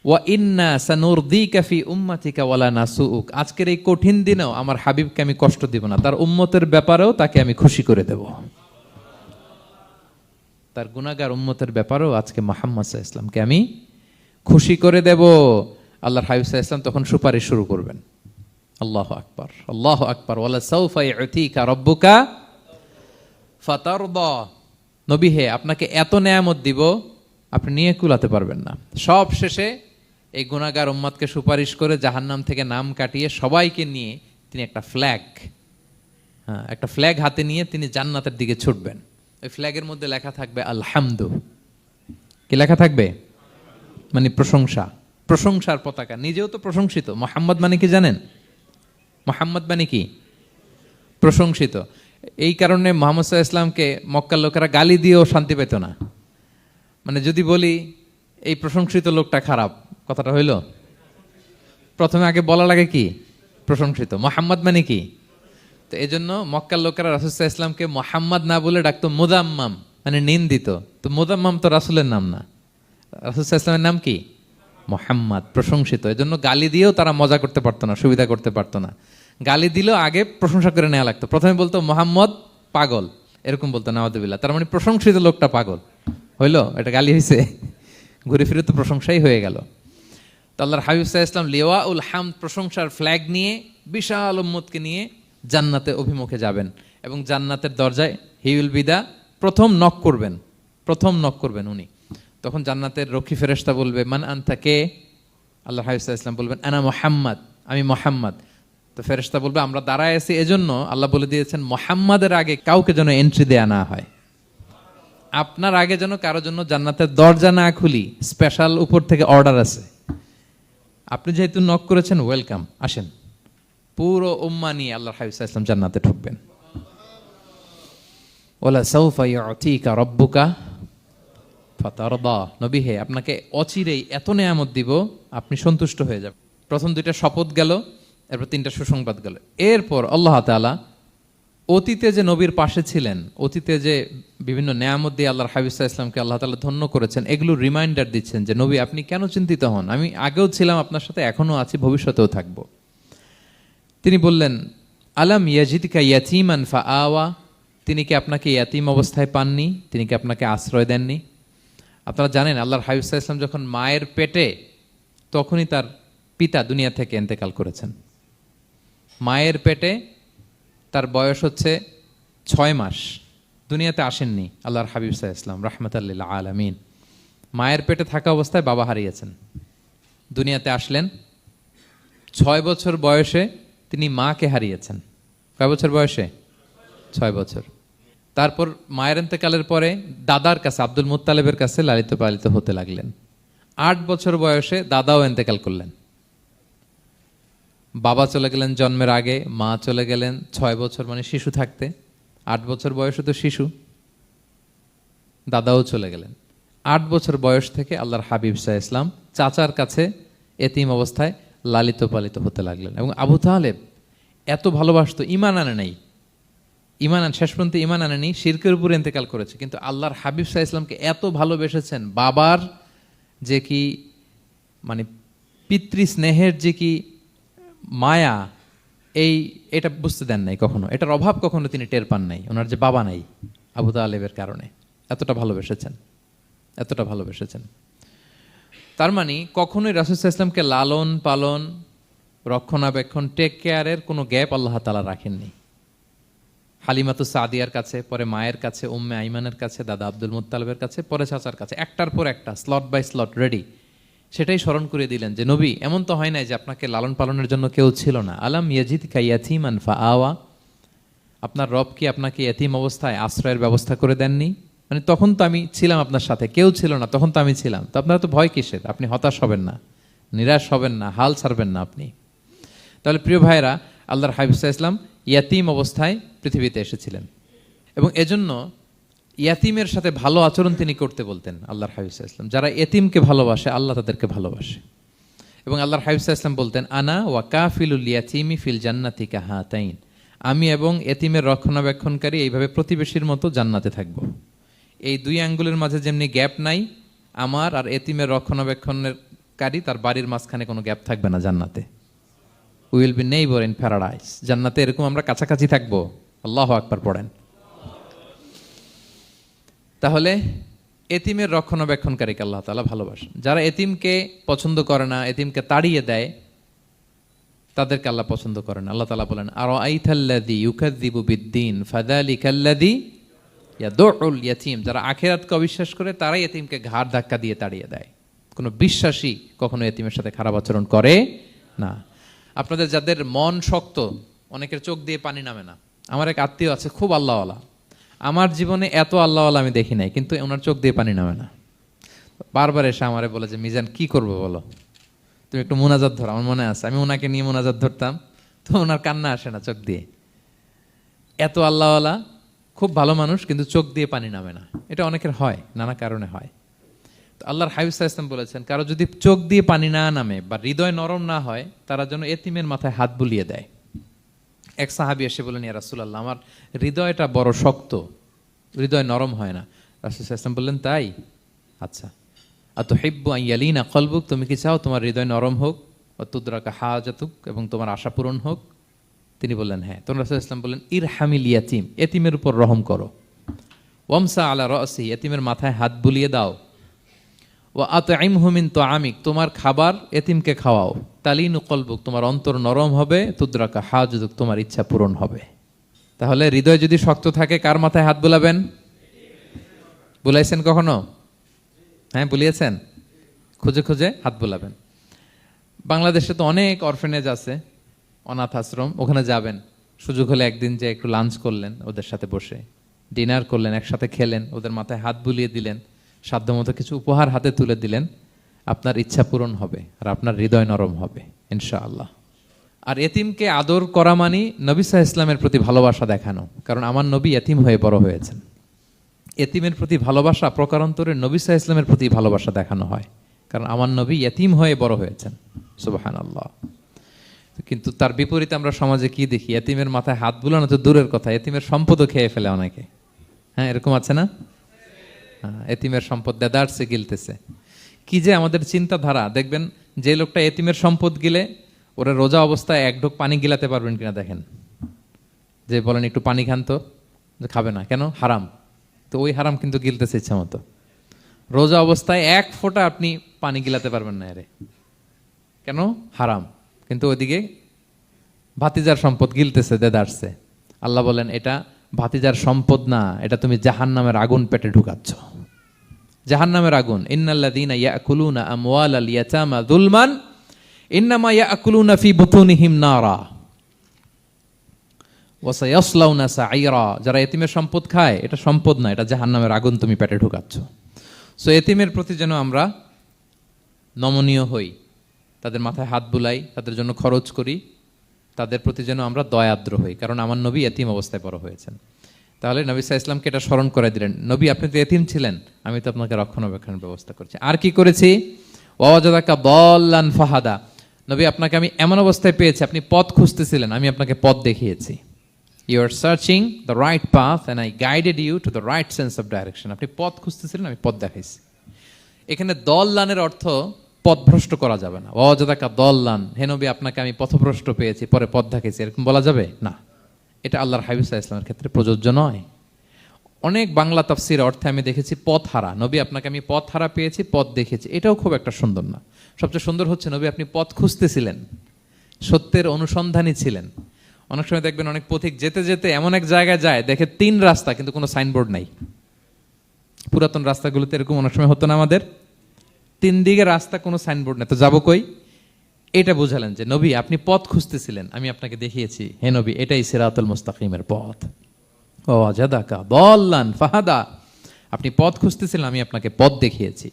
ওয়া ইন্না সানুরদিকা ফি উম্মাতিকা ওয়ালা নাসুউক, আজকের এই কঠিন দিনেও আমার হাবিবকে আমি কষ্ট দিব না, তার উম্মতের ব্যাপারেও তাকে আমি খুশি করে দেব। তার গুনাহগার উম্মতের ব্যাপারেও আজকে মুহাম্মদ সাল্লাল্লাহু আলাইহি ওয়াসাল্লামকে আমি খুশি করে দেব। আল্লাহর হাবিব সাল্লাল্লাহু আলাইহি ওয়াসাল্লাম তখন সুপারিশ শুরু করবেন। আল্লাহু আকবার, আল্লাহু আকবার। ওয়ালা সাউফা ইউতিকা রাব্বুকা ফাতারদা। নবী হে, আপনাকে এত নেয়ামত দিব আপনি নিয়ে কুলাতে পারবেন না। সব শেষে এই গুনাহগার উম্মতকে সুপারিশ করে জাহান্নাম থেকে নাম কাটিয়ে সবাইকে নিয়ে তিনি একটা ফ্ল্যাগ হাতে নিয়ে তিনি জান্নাতের দিকে ছুটবেন। ওই ফ্ল্যাগের মধ্যে লেখা থাকবে আলহামদু। কি লেখা থাকবে? মানে প্রশংসা, প্রশংসার পতাকা। নিজেও তো প্রশংসিত। মুহাম্মদ মানে কি জানেন? মুহাম্মদ মানে কি? প্রশংসিত। এই কারণে মুহাম্মদ সাল্লাল্লাহু আলাইহি ওয়াসাল্লামকে মক্কার লোকেরা গালি দিয়েও শান্তি পেত না। মানে যদি বলি এই প্রশংসিত লোকটা খারাপ, কথাটা হইল? প্রথমে আগে বলা লাগে কি? প্রশংসিত। মুহাম্মদ মানে কি? তো এই জন্য মক্কার লোকেরা রাসূল সাল্লাল্লাহু আলাইহি ওয়াসাল্লামকে মুহাম্মদ না বলে ডাকতো মুযাম্মাম, মানে নিন্দিত। তো মুযাম্মাম তো রাসূলের নাম না, রাসূল সাল্লাল্লাহু আলাইহি ওয়াসাল্লামের নাম কি? মুহাম্মদ, প্রশংসিত। এই জন্য গালি দিয়েও তারা মজা করতে পারতো না, সুবিধা করতে পারতো না। গালি দিলেও আগে প্রশংসা করে নেওয়া লাগতো। প্রথমে বলতো মুহাম্মদ পাগল, এরকম বলতো নাউযুবিল্লাহ। তার মানে প্রশংসিত লোকটা পাগল হইলো, এটা গালি হয়েছে? ঘুরে ফিরে তো প্রশংসাই হয়ে গেল। তো আল্লাহর হাবিব সাল্লাল্লাহু আলাইহি ওয়াসাল্লাম লিওয়াউল হামদ, প্রশংসার ফ্ল্যাগ নিয়ে বিশাল উম্মতকে নিয়ে জান্নাতে অভিমুখে যাবেন এবং জান্নাতের দরজায় হি উইল বি দা প্রথম নক করবেন উনি। তখন জান্নাতের রক্ষী ফেরেশতা বলবে মান আনতা, কে? আল্লাহর হাবিব সাল্লাল্লাহু আলাইহি ওয়াসাল্লাম বলবেন আনা মুহাম্মদ, আমি মুহাম্মদ। তো ফেরেশতা বলবে আমরা দাঁড়ায় আছি এজন্য আল্লাহ বলে দিয়েছেন মুহাম্মাদের আগে কাউকে যেন এন্ট্রি দেয়া না হয়। আপনার আগে যেন কারো জন্য জান্নাতের দরজা না খুলি, স্পেশাল উপর থেকে অর্ডার আছে। আপনি যেহেতু নক করেছেন, ওয়েলকাম, আসেন। পুরো উম্মাহ নিয়ে আল্লাহর হাবিব সাল্লাল্লাহু আলাইহি ওয়াসাল্লাম জান্নাতে ঢুকবেন। ওয়ালা সাউফা ইউতিকা রাব্বুকা ফাতারদা, নবী হে আপনাকে অচিরেই এত নেয়ামত দিব আপনি সন্তুষ্ট হয়ে যাবেন। প্রথম দুইটা শপথ গেল, এরপর তিনটা সুসংবাদ গেল। এরপর আল্লাহ তাআলা অতীতে যে নবীর পাশে ছিলেন, অতীতে যে বিভিন্ন নেয়ামত দিয়ে আল্লাহর হাবিব সাল্লাল্লাহু আলাইহি ওয়াসাল্লামকে আল্লাহ তাআলা ধন্য করেছেন, এগুলো রিমাইন্ডার দিচ্ছেন যে নবী আপনি কেন চিন্তিত হন, আমি আগেও ছিলাম আপনার সাথে, এখনো আছি, ভবিষ্যতেও থাকব। তিনি বললেন আলাম ইয়াজিদকা ইয়াতীমান ফাআওয়া, তিনি কি আপনাকে ইয়াতীম অবস্থায় পাননি, তিনি কি আপনাকে আশ্রয় দেননি? আপনারা জানেন আল্লাহর হাবিব সাল্লাল্লাহু আলাইহি ওয়াসাল্লাম যখন মায়ের পেটে, তখনই তার পিতা দুনিয়া থেকে ইন্তেকাল করেছেন। মায়ের পেটে তার বয়স হচ্ছে 6 মাস, দুনিয়াতে আসেননি আল্লাহর হাবিব সাল্লাল্লাহু আলাইহি ওয়াসাল্লাম রাহমাতাল লিল আলামিন। মায়ের পেটে থাকা অবস্থায় বাবা হারিয়েছেন, দুনিয়াতে আসলেন 6 বছর বয়সে তিনি মাকে হারিয়েছেন। কয় বছর বয়সে? 6 বছর। তারপর মায়ের ইন্তেকালের পরে দাদার কাছে, আব্দুল মুত্তালিবের কাছে লালিত পালিত হতে লাগলেন। 8 বছর বয়সে দাদাও ইন্তেকাল করলেন। বাবা চলে গেলেন জন্মের আগে, মা চলে গেলেন 6 বছর মানে শিশু থাকতে। 8 বছর বয়সে তো শিশু, দাদাও চলে গেলেন। 8 বছর বয়স থেকে আল্লাহর হাবিব সাল্লাল্লাহু আলাইহি ওয়াসাল্লাম চাচার কাছে এতিম অবস্থায় লালিত পালিত হতে লাগলেন। এবং আবু তালেব এত ভালোবাসতো, ইমান আনে নাই, শেষ পর্যন্ত ইমান আনেনি, শিরকের উপরে ইন্তেকাল করেছে, কিন্তু আল্লাহর হাবিব সাল্লাল্লাহু আলাইহি ওয়াসাল্লামকে এত ভালোবেসেছেন, বাবার যে কি মানে পিতৃ স্নেহের যে কি মায়া, এটা বুঝতে দেন নাই কখনো, এটার অভাব কখনো তিনি টের পান নাই, ওনার যে বাবা নাই আবু তালেবের কারণে। এতটা ভালোবেসেছেন, এতটা ভালোবেসেছেন। তার মানে কখনোই রাসূল সাল্লাল্লাহু আলাইহি ওয়াসাল্লামকে লালন পালন, রক্ষণাবেক্ষণ, টেক কেয়ারের কোনো গ্যাপ আল্লাহ তাআলা রাখেননি। হালিমাতু সাদিয়ার কাছে, পরে মায়ের কাছে, উম্মে আইমানের কাছে, দাদা আব্দুল মুত্তালিবের কাছে, পরে চাচার কাছে, একটার পর একটা স্লট বাই স্লট রেডি। সেটাই স্মরণ করে দিলেন যে নবী এমন তো হয় নাই যে আপনাকে লালন পালনের জন্য কেউ ছিল না। আলাম ইয়াজিদকা ইয়াতীমান ফাআওয়া, আপনার রব কি আপনাকে ইয়াতীম অবস্থায় আশ্রয়ের ব্যবস্থা করে দেননি? মানে তখন তো আমি ছিলাম আপনার সাথে, কেউ ছিল না, তখন তো আমি ছিলাম। তো আপনারা তো ভয় কিসের? আপনি হতাশ হবেন না, নিরাশ হবেন না, হাল ছাড়বেন না আপনি। তাহলে প্রিয় ভাইরা, আল্লাহর হাবিব সাল্লাল্লাহু আলাইহি ওয়াসাল্লাম ইয়াতীম অবস্থায় পৃথিবীতে এসেছিলেন, এবং এজন্য ইয়াতীমের সাথে ভালো আচরণ তিনি করতে বলতেন আল্লাহর হাবিব সাল্লাল্লাহু আলাইহি ওয়াসাল্লাম। যারা এতিমকে ভালোবাসে আল্লাহ তাদেরকে ভালোবাসে। এবং আল্লাহর হাবিব সাল্লাল্লাহু আলাইহি ওয়াসাল্লাম বলতেন আনা ওয়া কাফিলুল ইয়াতীমি ফিল জান্নাতি কাহাতাইন, আমি এবং এতিমের রক্ষণাবেক্ষণকারী এইভাবে প্রতিবেশীর মতো জান্নাতে থাকব। এই 2 আঙ্গুলের মাঝে যেমনি গ্যাপ নাই, আমার আর এতিমের রক্ষণাবেক্ষণকারী তার বাড়ির মাঝখানে কোনো গ্যাপ থাকবে না জান্নাতে। We will be neighbour in paradise, জান্নাতে এরকম আমরা কাছাকাছি থাকবো। আল্লাহু আকবার পড়েন। তাহলে এতিমের রক্ষণাবেক্ষণকারীকে আল্লাহ তাআলা ভালোবাসেন। যারা এতিমকে পছন্দ করে না, এতিমকে তাড়িয়ে দেয়, তাদেরকে আল্লাহ পছন্দ করেন। আল্লাহ তাআলা বলেন আরাআইতাল্লাযী ইউকাযযিবু বিদ্দীন ফাযালিকাল্লাযী ইয়াদুউল ইয়াতীম, যারা আখিরাতকে অবিশ্বাস করে তারাই এতিমকে ঘাড় ধাক্কা দিয়ে তাড়িয়ে দেয়। কোনো বিশ্বাসী কখনো এতিমের সাথে খারাপ আচরণ করে না। আপনাদের যাদের মন শক্ত, অনেকের চোখ দিয়ে পানি নামে না। আমার এক আত্মীয় আছে খুব আল্লাহওয়ালা, আমার জীবনে এত আল্লাহওয়ালা আমি দেখি নাই, কিন্তু ওনার চোখ দিয়ে পানি নামে না। বারবার এসে আমারে বলে যে মিজান কি করবো বলো, তুমি একটু মোনাজাত ধরো। আমার মনে আছে আমি ওনাকে নিয়ে মোনাজাত ধরতাম, তো ওনার কান্না আসে না চোখ দিয়ে। এত আল্লাহওয়ালা, খুব ভালো মানুষ, কিন্তু চোখ দিয়ে পানি নামে না। এটা অনেকের হয়, নানা কারণে হয়। তো আল্লাহর হাবিব সাল্লাল্লাহু আলাইহি ওয়াসাল্লাম বলেছেন কারো যদি চোখ দিয়ে পানি না নামে বা হৃদয় নরম না হয়, তারা যেন এতিমের মাথায় হাত বুলিয়ে দেয়। এক সাহাবী এসে বলেন ইয়া রাসূলুল্লাহ, আমার হৃদয়টা বড় শক্ত, হৃদয় নরম হয় না। রাসূল সাল্লাল্লাহু আলাইহি ওয়াসাল্লাম বললেন তাই, আচ্ছা আতুহিব্বু আন ইয়ালিনা কলবুক, তুমি কি চাও তোমার হৃদয় নরম হোক, ওয়া তুদরাকা হাজাতুক, এবং তোমার আশা পূরণ হোক? তিনি বললেন হ্যাঁ। তখন রাসূল সাল্লাল্লাহু আলাইহি ওয়াসাল্লাম বললেন ইরহামিল ইয়াতীম, এতিমের উপর রহম করো। ওয়ামসা আলা রাসি, এতিমের মাথায় হাত বুলিয়ে দাও। ওয়া আতইমহু মিন তুআমিক, তোমার খাবার এতিমকে খাওয়াও। তালিনু কলবুক, তোমার অন্তর নরম হবে। তুদরাকা হাজাতুক, তোমার ইচ্ছা পূরণ হবে। তাহলে হৃদয় যদি শক্ত থাকে, কার মাথায় হাত বুলাবেন? বুলাইছেন কখনো? হ্যাঁ বুলিয়েছেন? খুঁজে খুঁজে হাত বুলাবেন। বাংলাদেশে তো অনেক অরফেনেজ আছে, অনাথ আশ্রম, ওখানে যাবেন। সুযোগ হলে একদিন যে একটু লাঞ্চ করলেন ওদের সাথে বসে, ডিনার করলেন, একসাথে খেলেন, ওদের মাথায় হাত বুলিয়ে দিলেন, সাধ্যমতো কিছু উপহার হাতে তুলে দিলেন, আপনার ইচ্ছা পূরণ হবে আর আপনার হৃদয় নরম হবে ইনশাআল্লাহ। আর এতিমকে আদর করা মানে নবী সাল্লাল্লাহু আলাইহি ওয়াসাল্লামের প্রতি ভালোবাসা দেখানো, কারণ আমার নবী এতিম হয়ে বড় হয়েছেন। এতিমের প্রতি ভালোবাসা প্রকারান্তরে নবী সাল্লাল্লাহু আলাইহি ইসলামের প্রতি ভালোবাসা দেখানো হয়, কারণ আমার নবী এতিম হয়ে বড় হয়েছেন। সুবহানাল্লাহ। কিন্তু তার বিপরীতে আমরা সমাজে কি দেখি? এতিমের মাথায় হাত বুলানো তো দূরের কথা, এতিমের সম্পদও খেয়ে ফেলে অনেকে। হ্যাঁ, এরকম আছে না? এতিমের সম্পদ দেদারসে গিলতেছে। কি যে আমাদের চিন্তাধারা! দেখবেন যে লোকটা এতিমের সম্পদ গিলে, ওরা রোজা অবস্থায় এক ঢোক পানি গিলাতে পারবেন কিনা দেখেন। যে বলেন একটু পানি খান তো, খাবে না কেন? হারাম। তো ওই হারাম কিন্তু গিলতেছে ইচ্ছা মতো। রোজা অবস্থায় এক ফোঁটা আপনি পানি গিলাতে পারবেন না এরে, কেন? হারাম। কিন্তু ওইদিকে ভাতিজার সম্পদ গিলতেছে দেদারসে। আল্লাহ বলেন এটা ভাতিজার সম্পদ না, এটা তুমি জাহান্নামের আগুন পেটে ঢুকাচ্ছ। জাহান্নামের আগুন। ইন্নাল্লাযীনা ইয়াকুলুনা আমওয়ালাল ইয়াতামা যুলমান ইন্নামা ইয়াকুলুনা ফি বুতুনিহিম নারা ওয়া সায়াসলাউনা সাঈরা। যারা এতিমের সম্পদ খায়, এটা সম্পদ না, এটা জাহান্নামের আগুন তুমি পেটে ঢুকাচ্ছ। সো এতিমের প্রতি যেন আমরা নমনীয় হই, তাদের মাথায় হাত বুলাই, তাদের জন্য খরচ করি, তাদের প্রতি যেন আমরা দয়াদ্র হই, কারণ আমার নবী এতিম অবস্থায় বড় হয়েছেন। তাহলে নবী সাল্লাল্লাহু আলাইহি ইসলামকে এটা স্মরণ করে দিলেন, নবী আপনি তো এতিম ছিলেন, আমি তো আপনাকে রক্ষণাবেক্ষণের ব্যবস্থা করছি। আর কি করেছি? ওয়াওয়াজাদাকা দাল্লান ফাহাদা। নবী আপনাকে আমি এমন অবস্থায় পেয়েছি, আপনি পথ খুঁজতেছিলেন, আমি আপনাকে পথ দেখিয়েছি। You are searching the right path and I guided you to the right sense of direction. আপনি পথ খুঁজতেছিলেন, আমি পথ দেখাইছি। এখানে দল্লানের অর্থ পথভ্রষ্ট করা যাবে না। ওয়াজাদাকা দল্লান, হে নবী আপনাকে আমি পথভ্রষ্ট পেয়েছি, পরে পথ দেখাইছি, এরকম বলা যাবে না। এটা আল্লাহর হাবিব সাল্লাল্লাহু আলাইহি ওয়াসাল্লামের ক্ষেত্রে প্রযোজ্য নয়। অনেক বাংলা তাফসীর অর্থে আমি দেখেছি পথ হারা, নবী আপনাকে আমি পথ হারা পেয়েছি, পথ দেখেছি, এটাও খুব একটা সুন্দর না। সবচেয়ে সুন্দর হচ্ছে নবী আপনি পথ খুঁজতেছিলেন, সত্যের অনুসন্ধানী ছিলেন। অনেক সময় দেখবেন অনেক পথিক যেতে যেতে এমন এক জায়গায় যায়, দেখে 3 রাস্তা কিন্তু কোনো সাইনবোর্ড নাই। পুরাতন রাস্তাগুলোতে এরকম অনেক সময় হতো না আমাদের, 3 দিকে রাস্তা, কোনো সাইনবোর্ড নেই, তো যাবো কই? এটা বুঝালেন যে নবী আপনি পথ খুঁজতেছিলেন, আমি আপনাকে দেখিয়েছি, হে নবী এটাই সিরাতুল মুস্তাকিমের পথ। ওয়াজাদাকা দাল্লান ফাহাদা, আপনি পথ খুঁজতেছিলেন, আমি আপনাকে পথ দেখিয়েছি।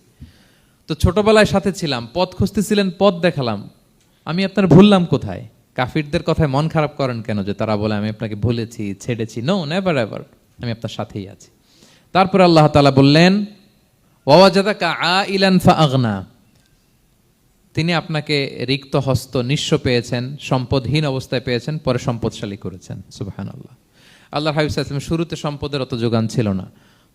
তো ছোটবেলায় সাথে ছিলাম, পথ খুঁজতেছিলেন, পথ দেখালাম, আমি আপনার ভুললাম কোথায়? কাফিরদের কথায় মন খারাপ করেন কেন যে তারা বলে আমি আপনাকে ভুলেছি, ছেড়েছি? নো, নেভার এভার, আমি আপনার সাথেই আছি। তারপর আল্লাহ তাআলা বললেন ওয়াজাদাকা আইলান ফাআগনা, তিনি আপনাকে রিক্ত হস্ত, নিঃস্ব পেয়েছেন, সম্পদহীন অবস্থায় পেয়েছেন, পরে সম্পদশালী করেছেন। সুবহানাল্লাহ। আল্লাহর হাবিব সাল্লাল্লাহু আলাইহি ওয়াসাল্লাম শুরুতে সম্পদের অত যোগান ছিল না,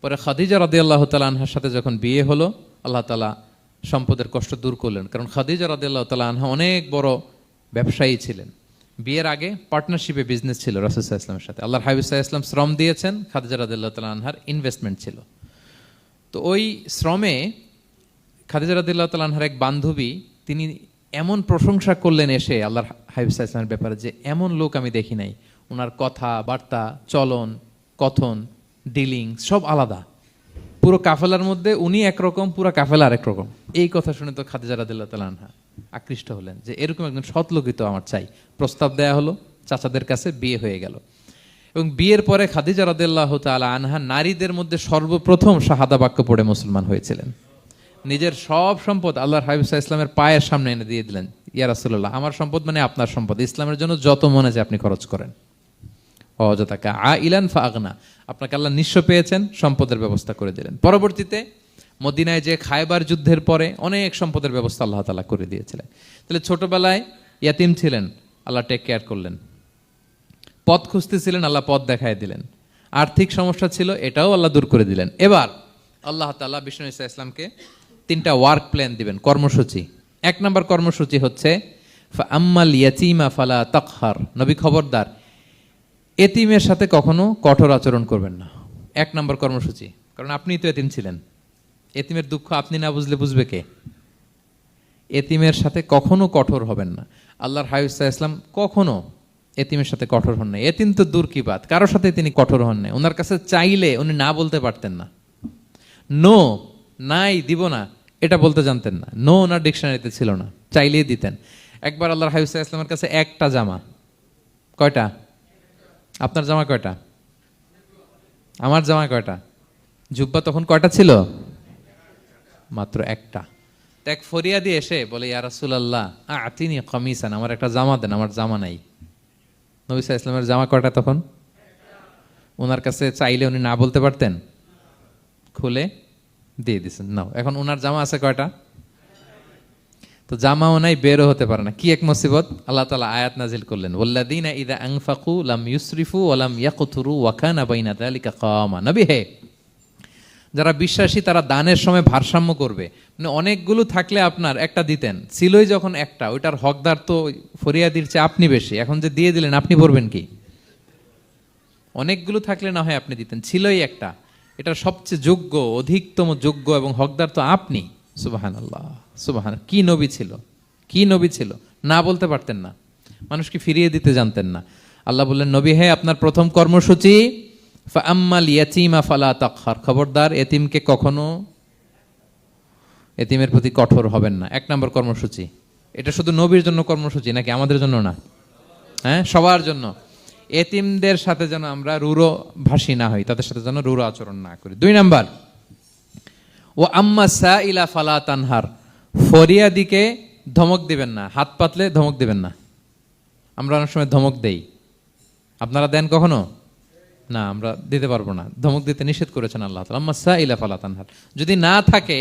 পরে খাদিজা রাদিয়াল্লাহু তাআলা আনহার সাথে যখন বিয়ে হলো, আল্লাহ তাআলা সম্পদের কষ্ট দূর করলেন, কারণ খাদিজা রাদিয়াল্লাহু তাআলা আনহা অনেক বড় ব্যবসায়ী ছিলেন। বিয়ের আগে পার্টনারশিপে বিজনেস ছিল রাসূল সাল্লাল্লাহু আলাইহি ওয়াসাল্লামের সাথে। আল্লাহর হাবিব সাল্লাল্লাহু আলাইহি ওয়াসাল্লাম শ্রম দিয়েছেন, খাদিজা রাদিয়াল্লাহু তাআলা আনহার ইনভেস্টমেন্ট ছিল। তো ওই শ্রমে খাদিজা রাদিয়াল্লাহু তাআলা আনহার এক বান্ধবী, তিনি এমন প্রশংসা করলেন এসে আল্লাহর হাবিব সাল্লাল্লাহু আলাইহি ওয়াসাল্লামের ব্যাপারে যে এমন লোক আমি দেখি নাই, ওনার কথা বার্তা, চলন, কথন, ডিলিং সব আলাদা। পুরো কাফেলার মধ্যে উনি একরকম, পুরো কাফেলা আরেক রকম। এই কথা শুনে তো খাদিজা রাদিয়াল্লাহু তাআলা আনহা আকৃষ্ট হলেন যে এরকম একজন সৎ লোকই তো আমার চাই। প্রস্তাব দেয়া হলো, চাচাদের কাছে বিয়ে হয়ে গেল। এবং বিয়ের পরে খাদিজা রাদিয়াল্লাহু তাআলা আনহা নারীদের মধ্যে সর্বপ্রথম শাহাদা বাক্য পড়ে মুসলমান হয়েছিলেন। নিজের সব সম্পদ আল্লাহর হাবিব সাল্লাল্লাহু আলাইহি ওয়াসাল্লামের পায়ের সামনে এনে দিয়ে দিলেন, ইয়া রাসূলুল্লাহ আমার সম্পদ মানে আপনার সম্পদ, ইসলামের জন্য যত মনে চায় আপনি খরচ করেন। ওয়াজাদাকা আইলান ফাআগনা, আপনাকে আল্লাহ নিঃস্ব পেয়েছেন, সম্পদের ব্যবস্থা করে দিলেন। পরবর্তীতে মদিনায় যে খায়বার যুদ্ধের পরে অনেক সম্পদের ব্যবস্থা আল্লাহ তাআলা করে দিয়েছিলেন। তাহলে ছোটবেলায় ইয়াতিম ছিলেন, আল্লাহ টেক কেয়ার করলেন। পথ খুঁজতেছিলেন, আল্লাহ পথ দেখায় দিলেন। আর্থিক সমস্যা ছিল, এটাও আল্লাহ দূর করে দিলেন। এবার আল্লাহ তাআলা বিষ্ণু ঈসা ইসলামকে 3টা ওয়ার্ক প্ল্যান দিবেন, কর্মসূচি। 1 নম্বর কর্মসূচি হচ্ছে ফাআম্মাল ইয়াতীমা ফালা তাকহার, নবী খবরদার এতিমের সাথে কখনো কঠোর আচরণ করবেন না। 1 নম্বর কর্মসূচি, কারণ আপনিই তো এতিম ছিলেন। এতিমের দুঃখ আপনি না বুঝলে বুঝবে কে? এতিমের সাথে কখনো কঠোর হবেন না। আল্লাহর হাবিব সাল্লাল্লাহু আলাইহি ওয়াসাল্লাম কখনো এতিমের সাথে কঠোর হন না। এতিম তো দূর কি বাত, কারোর সাথে তিনি কঠোর হন না। ওনার কাছে চাইলে উনি না বলতে পারতেন না। নো, নাই, দিব না, এটা বলতে জানতেন না। নো ওনার ডিকশনারিতে ছিল না, চাইলেই দিতেন। একবার আল্লাহর হাবিব সাল্লাল্লাহু আলাইহি ওয়াসাল্লামের কাছে একটা জামা, কয়টা? আপনার জামা কয়টা? আমার জামা কয়টা? জুব্বা তখন কয়টা ছিল? মাত্র একটা। এক ফরিয়াদি এসে বলে ইয়া রাসূলুল্লাহ আতিনি কামিসান, আমার একটা জামা দেন, আমার জামা নাই। নবী সাল্লাল্লাহু আলাইহি ওয়াসাল্লামের জামা কয়টা তখন? ওনার কাছে চাইলে উনি না বলতে পারতেন? খুলে দিয়ে দিচ্ছেন, নাও। এখন ওনার জামা আছে কয়টা? তো জামাও নাই, বেরও হতে পারে না। কি এক মুসিবত! আল্লাহ তাআলা আয়াত নাজিল করলেন, ওয়াল্লাযীনা ইযা আনফাকু লাম ইউসরিফু ওয়া লাম ইয়াকতুরু ওয়া কানা বাইনা যালিকা কাওয়ামা। নবী হে, যারা বিশ্বাসী তারা দানের সময় ভারসাম্য করবে। মানে অনেকগুলো থাকলে আপনার একটা দিতেন, ছিলই যখন একটা, ওইটার হকদার তো ফরিয়াদির চেয়ে আপনি বেশি। এখন যে দিয়ে দিলেন, আপনি পড়বেন কি? অনেকগুলো থাকলে না হয় আপনি দিতেন, ছিলই একটা, এটা সবচেয়ে যোগ্য, অধিকতম যোগ্য এবং হকদার তো আপনি। সুবহানাল্লাহ, সুবহান। কি নবী ছিল, কি নবী ছিল! না বলতে পারতেন না, মানুষকে ফিরিয়ে দিতে জানতেন না। আল্লাহ বললেন, নবী হে, আপনার প্রথম কর্মসূচি ফাআম্মাল ইয়াতীমা ফালা তাকহার। খবরদার, এতিমকে কখনো, এতিমের প্রতি কঠোর হবেন না। এক নম্বর কর্মসূচি। এটা শুধু নবীর জন্য কর্মসূচি নাকি আমাদের জন্য না? হ্যাঁ, সবার জন্য। এতিমদের সাথে যেন আমরা রূঢ় ভাষী না হই, তাদের সাথে যেন রূঢ় আচরণ না করি। 2 নাম্বার, ও আম্মা সাইলা ফালা তানহার। ফরিয়াদিকে ধমক দিবেন না, হাত পাতলে ধমক দিবেন না। আমরা অনেক সময় ধমক দেই, আপনারা দেন কখনো? না, আমরা দিতে পারবো না। ধমক দিতে নিষেধ করেছেন আল্লাহ তাআলা। আম্মা সাইলা ফালা তানহার। যদি না থাকে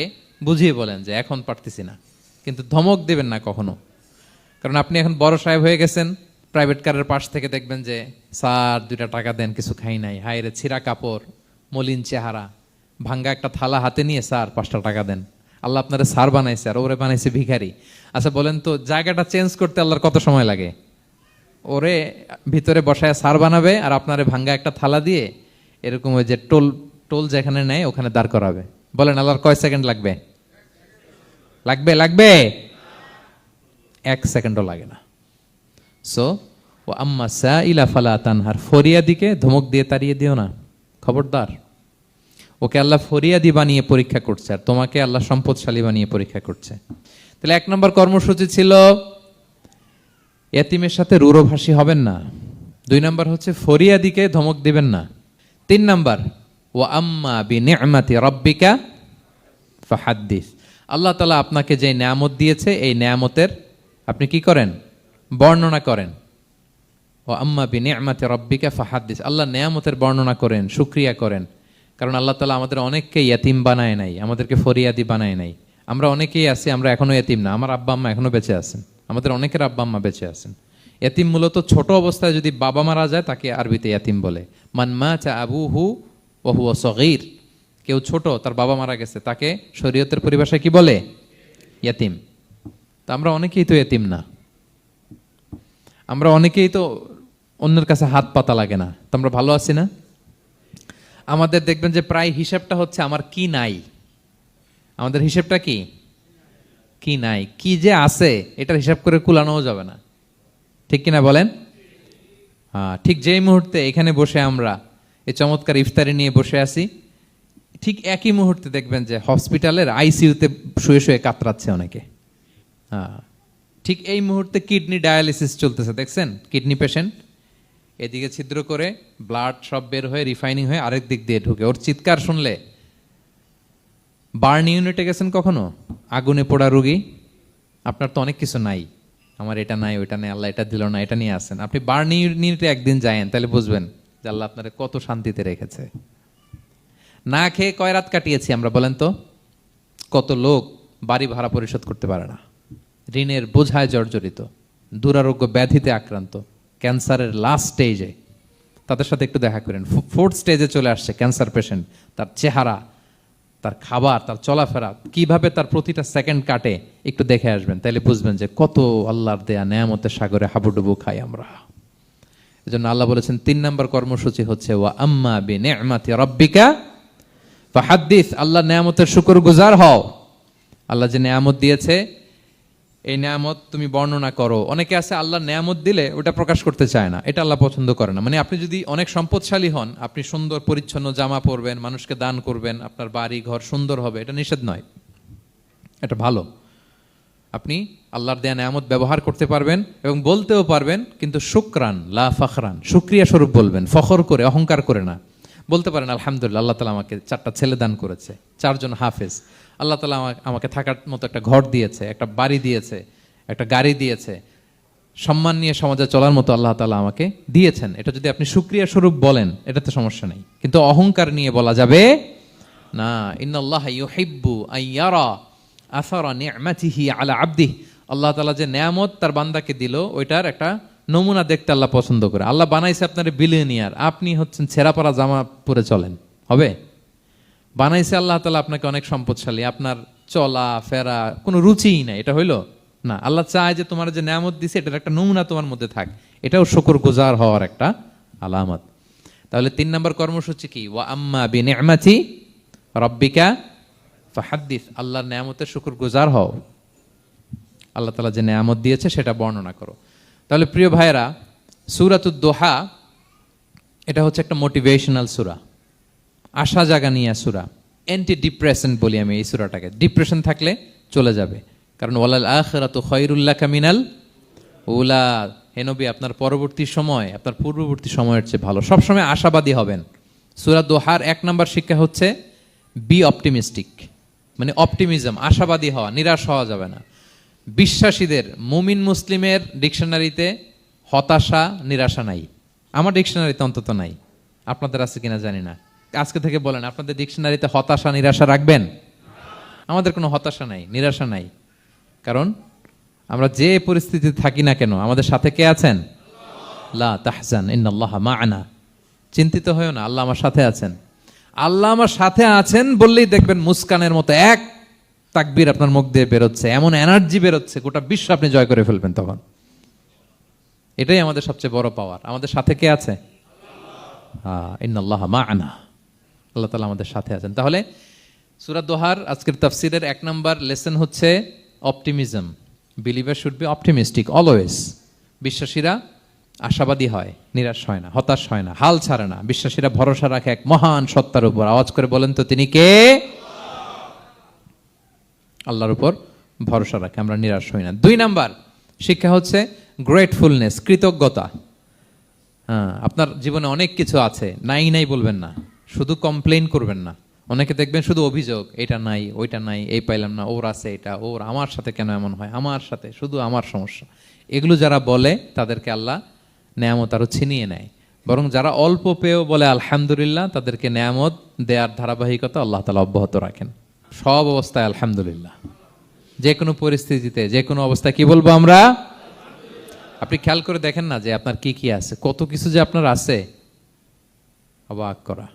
বুঝিয়ে বলেন যে এখন পারতেছি না, কিন্তু ধমক দিবেন না কখনো। কারণ আপনি এখন বড় সাহেব হয়ে গেছেন, প্রাইভেট কারের পাশ থেকে দেখবেন যে স্যার 2টা টাকা দেন, কিছু খাই নাই। হায় রে, ছিঁড়া কাপড়, মলিন চেহারা, ভাঙ্গা একটা থালা হাতে নিয়ে, স্যার 5টা টাকা দেন। আল্লাহ আপনারে স্যার বানাইছে আর ওরে বানাইছে ভিখারি। আচ্ছা বলেন তো, জায়গাটা চেঞ্জ করতে আল্লাহর কত সময় লাগে? ওরে ভিতরে বসায় স্যার বানাবে আর আপনারে ভাঙ্গা একটা থালা দিয়ে এরকম ওই যে টোল টোল যেখানে নেয় ওখানে দাঁড় করাবে। বলেন আল্লাহর কয় সেকেন্ড লাগবে? লাগবে? লাগবে? 1 সেকেন্ডও লাগে না। সো ও আম্মা সাইলা ফালা তানহার। ফরিয়াদিকে ধমক দিয়ে তাড়িয়ে দিও না, খবরদার। ওকে আল্লাহ ফরিয়াদি বানিয়ে পরীক্ষা করছে, আর তোমাকে আল্লাহ সম্পদশালী বানিয়ে পরীক্ষা করছে। তাহলে 1 নম্বর কর্মসূচি ছিল এতিমের সাথে রূঢ়ভাষী হবেন না। 2 নম্বর হচ্ছে ফরিয়াদিকে ধমক দিবেন না। 3 নম্বর, ওয়া আম্মা বিনি'মাতি রাব্বিকা ফাহাদ্দিস। আল্লাহ তাআলা আপনাকে যে নেয়ামত দিয়েছে, এই নেয়ামতের আপনি কি করেন? বর্ণনা করেন। ওয়া আম্মা বিনি'মাতি রাব্বিকা ফাহাদ্দিস। আল্লাহ নেয়ামতের বর্ণনা করেন, শুকরিয়া করেন। কারণ আল্লাহ তাআলা আমাদের অনেককে ইয়াতিম বানায় নাই, আমাদেরকে ফরিয়াদি বানায় নাই। আমরা অনেকেই আছি, আমরা এখনো ইয়াতিম না। আমার আব্বা আম্মা এখনো বেঁচে আছেন, আমাদের অনেকের আব্বা আম্মা বেঁচে আছেন। ইয়াতিম মূলত ছোট অবস্থায় যদি বাবা মারা যায় তাকে আরবিতে ইয়াতিম বলে। মান মাতা আবুহু ওয়া হুয়া সগীর। কেউ ছোট, তার বাবা মারা গেছে, তাকে শরীয়তের পরিভাষায় কি বলে? ইয়াতিম। তা আমরা অনেকেই তো ইয়াতিম না, আমরা অনেকেই তো অন্যের কাছে হাত পাতা লাগে না। তো আমরা ভালো আছি না? আমাদের দেখবেন যে প্রায় হিসাবটা হচ্ছে আমার কি নাই। আমাদের হিসাবটা কি? কি নাই। কি যে আছে এটার হিসাব করে কুলানোও যাবে না, ঠিক কিনা বলেন? হ্যাঁ, ঠিক যেই মুহূর্তে এখানে বসে আমরা এই চমৎকার ইফতারি নিয়ে বসে আছি, ঠিক একই মুহূর্তে দেখবেন যে হসপিটালের আইসিইউতে শুয়ে শুয়ে কাতরাচ্ছে অনেকে। হ্যাঁ, ঠিক এই মুহূর্তে কিডনি ডায়ালিসিস চলতেছে, দেখছেন? কিডনি পেশেন্ট এদিকে ছিদ্র করে ব্লাড সব বের হয়ে রিফাইনিং হয়ে আরেক দিক দিয়ে ঢুকে। ওর চিৎকার শুনলে, বার্ন ইউনিটে গেছেন কখনো? আগুনে পোড়া রোগী, আপনার তো অনেক কিছু নাই, আমার এটা নাই, ওইটা নাই, আল্লাহ এটা দিল না, এটা নিয়ে আসেন। আপনি বার্ন ইউনিটে একদিন যায়েন, তাহলে বুঝবেন যে আল্লাহ আপনারে কত শান্তিতে রেখেছে। না খেয়ে কয় রাত কাটিয়েছি আমরা, বলেন তো? কত লোক বাড়ি ভাড়া পরিশোধ করতে পারে না, ঋণের বোঝায় জর্জরিত, দুরারোগ্য ব্যাধিতে আক্রান্ত, ক্যান্সারের লাস্ট স্টেজে। তাদের সাথে একটু দেখা করেন, 4th স্টেজে চলে আসছে ক্যান্সার পেশেন্ট। তার চেহারা, তার খাবার, তার চলাফেরা, কিভাবে তার প্রতিটা সেকেন্ড কাটে, একটু দেখে আসবেন, তাইলে বুঝবেন যে কত আল্লাহর দেয়া নেয়ামতের সাগরে হাবুডুবু খাই আমরা। এজন্য আল্লাহ বলেছেন 3 নম্বর কর্মসূচি হচ্ছে ওয়া আম্মা বিনি'মাতি রাব্বিকা ফাহাদ্দিস। আল্লাহ নেয়ামতের শুকরগুজার হও। আল্লাহ যে নেয়ামত দিয়েছে, এই নেয়ামত তুমি বর্ণনা করো। অনেকে আছে আল্লাহ নেয়ামত দিলে ওটা প্রকাশ করতে চায় না, এটা আল্লাহ পছন্দ করে না। মানে আপনি যদি অনেক সম্পদশালী হন, আপনি সুন্দর পরিচ্ছন্ন জামা পরবেন, মানুষকে দান করবেন, আপনার বাড়ি ঘর সুন্দর হবে, এটা নিষেধ নয়, এটা ভালো। আপনি আল্লাহর দেয়া নেয়ামত ব্যবহার করতে পারবেন এবং বলতেও পারবেন, কিন্তু শুকরান লা ফখরান, শুকরিয়া স্বরূপ বলবেন, ফখর করে, অহংকার করে না। বলতে পারেন আলহামদুলিল্লাহ, আল্লাহ তাআলা আমাকে 4টা ছেলে দান করেছে, 4 জন হাফেজ। আল্লাহ তাআলা আমাকে থাকার মতো একটা ঘর দিয়েছে, একটা বাড়ি দিয়েছে, একটা গাড়ি দিয়েছে, সম্মান নিয়ে সমাজে চলার মতো আল্লাহ তাআলা আমাকে দিয়েছেন। এটা যদি আপনি শুকরিয়া স্বরূপ বলেন, এটাতে সমস্যা নেই। কিন্তু অহংকার নিয়ে বলা যাবে না, ইন্নাল্লাহা ইউহিব্বু আইয়ারা আসারা নি'মাতিহি আলা আবদিহি, আল্লাহ তাআলা যে নেয়ামত তার বান্দাকে দিল ওইটার একটা নমুনা দেখতে আল্লাহ পছন্দ করে। আল্লাহ বানাইছে আপনার বিলিয়নিয়ার, আপনি হচ্ছেন ছেঁড়া পরা জামা পরে চলেন, হবে? বানাইছে আল্লাহ তাআলা আপনাকে অনেক সম্পদশালী, আপনার চলা ফেরা কোনো রুচিই নাই, এটা হইলো না। আল্লাহ চায় যে তোমার যে নেয়ামত দিছে এটার একটা নমুনা তোমার মধ্যে থাক, এটাও শুকরগুজার হওয়ার একটা আলামত। তাহলে 3 নম্বর কর্মসূচি কি? ওয়া আম্মা বিনি'মাতি রাব্বিকা ফাহাদ্দিস, আল্লাহর নেয়ামতের শুকরগুজার হও, আল্লাহ তাআলা যে নেয়ামত দিয়েছে সেটা বর্ণনা করো। তাহলে প্রিয় ভাইরা, সূরাতুদ দোহা এটা হচ্ছে একটা মোটিভেশনাল সূরা, আশা জাগানিয়া সূরা, অ্যান্টি ডিপ্রেশন বলি আমি এই সূরাটাকে। ডিপ্রেশন থাকলে চলে যাবে, কারণ ওয়ালাল আখিরাতু খায়রুল লাকা মিনাল উলা, হে নবী আপনার পরবর্তী সময় আপনার পূর্ববর্তী সময়ের চেয়ে ভালো। সবসময় আশাবাদী হবেন। সূরা দোহার 1 নম্বর শিক্ষা হচ্ছে বি অপটিমিস্টিক, মানে অপটিমিজম, আশাবাদী হওয়া, নিরাশ হওয়া যাবে না। বিশ্বাসীদের, মুমিন মুসলিমের ডিকশনারিতে হতাশা নিরাশা নাই, আমার ডিকশনারিতে অন্তত নাই, আপনাদের আছে কিনা জানি না। আজকে থেকে বলেন আপনাদের ডিকশনারিতে হতাশা নিরাশা রাখবেন? আমাদের কোনো হতাশা নাই, নিরাশা নাই, কারণ আমরা যে পরিস্থিতিতে থাকি না কেন আমাদের সাথে কে আছেন? লা তাহজান ইন্নাল্লাহা মা'ানা, চিন্তিত হয়ো না, আল্লাহ আমার সাথে আছেন। আল্লাহ আমার সাথে আছেন বললেই দেখবেন মুস্কানের মতো এক তাকবীর আপনার মুখ দিয়ে বেরোচ্ছে, এমন এনার্জি বেরোচ্ছে, গোটা বিশ্ব আপনি জয় করে ফেলবেন তখন। এটাই আমাদের সবচেয়ে বড় পাওয়ার। আমাদের সাথে কে আছে? ইন্নাল্লাহা মা'ানা, আল্লাহ তাআলা আমাদের সাথে আছেন। তাহলে সূরা দোহার আজকের তাফসীরের 1 নম্বর লেসন হচ্ছে optimism. Believer should be optimistic always. বিশ্বাসীরা আশাবাদী হয়, নিরাশ হয় না, হতাশ হয় না, হাল ছাড়ে না। বিশ্বাসীরা ভরসা রাখে এক মহান সত্তার উপর। আওয়াজ করে বলেন তো তিনি কে? আল্লাহর উপর ভরসা রাখে, আমরা নিরাশ হই না। 2 নাম্বার শিক্ষা হচ্ছে গ্রেটফুলনেস, কৃতজ্ঞতা। আপনার জীবনে অনেক কিছু আছে, নাই নাই বলবেন না, শুধু কমপ্লেইন করবেন না। অনেকে দেখবেন শুধু অভিযোগ, এটা নাই ওইটা নাই, এই পাইলাম না, ওর আছে এটা, ওর, আমার সাথে কেন এমন হয়, আমার সাথে শুধু আমার সমস্যা। এগুলো যারা বলে তাদেরকে আল্লাহ নেয়ামত আরো ছিনিয়ে নেয়। বরং যারা অল্প পেয়েও বলে আলহামদুলিল্লাহ, তাদেরকে নেয়ামত দেওয়ার ধারাবাহিকতা আল্লাহ তাআলা অব্যাহত রাখেন। সব অবস্থায় আলহামদুলিল্লাহ, যে কোনো পরিস্থিতিতে, যে কোনো অবস্থায় কি বলবো আমরা? আপনি খেয়াল করে দেখেন না যে আপনার কি কি আছে, কত কিছু যে আপনার আছে, অবাক করা।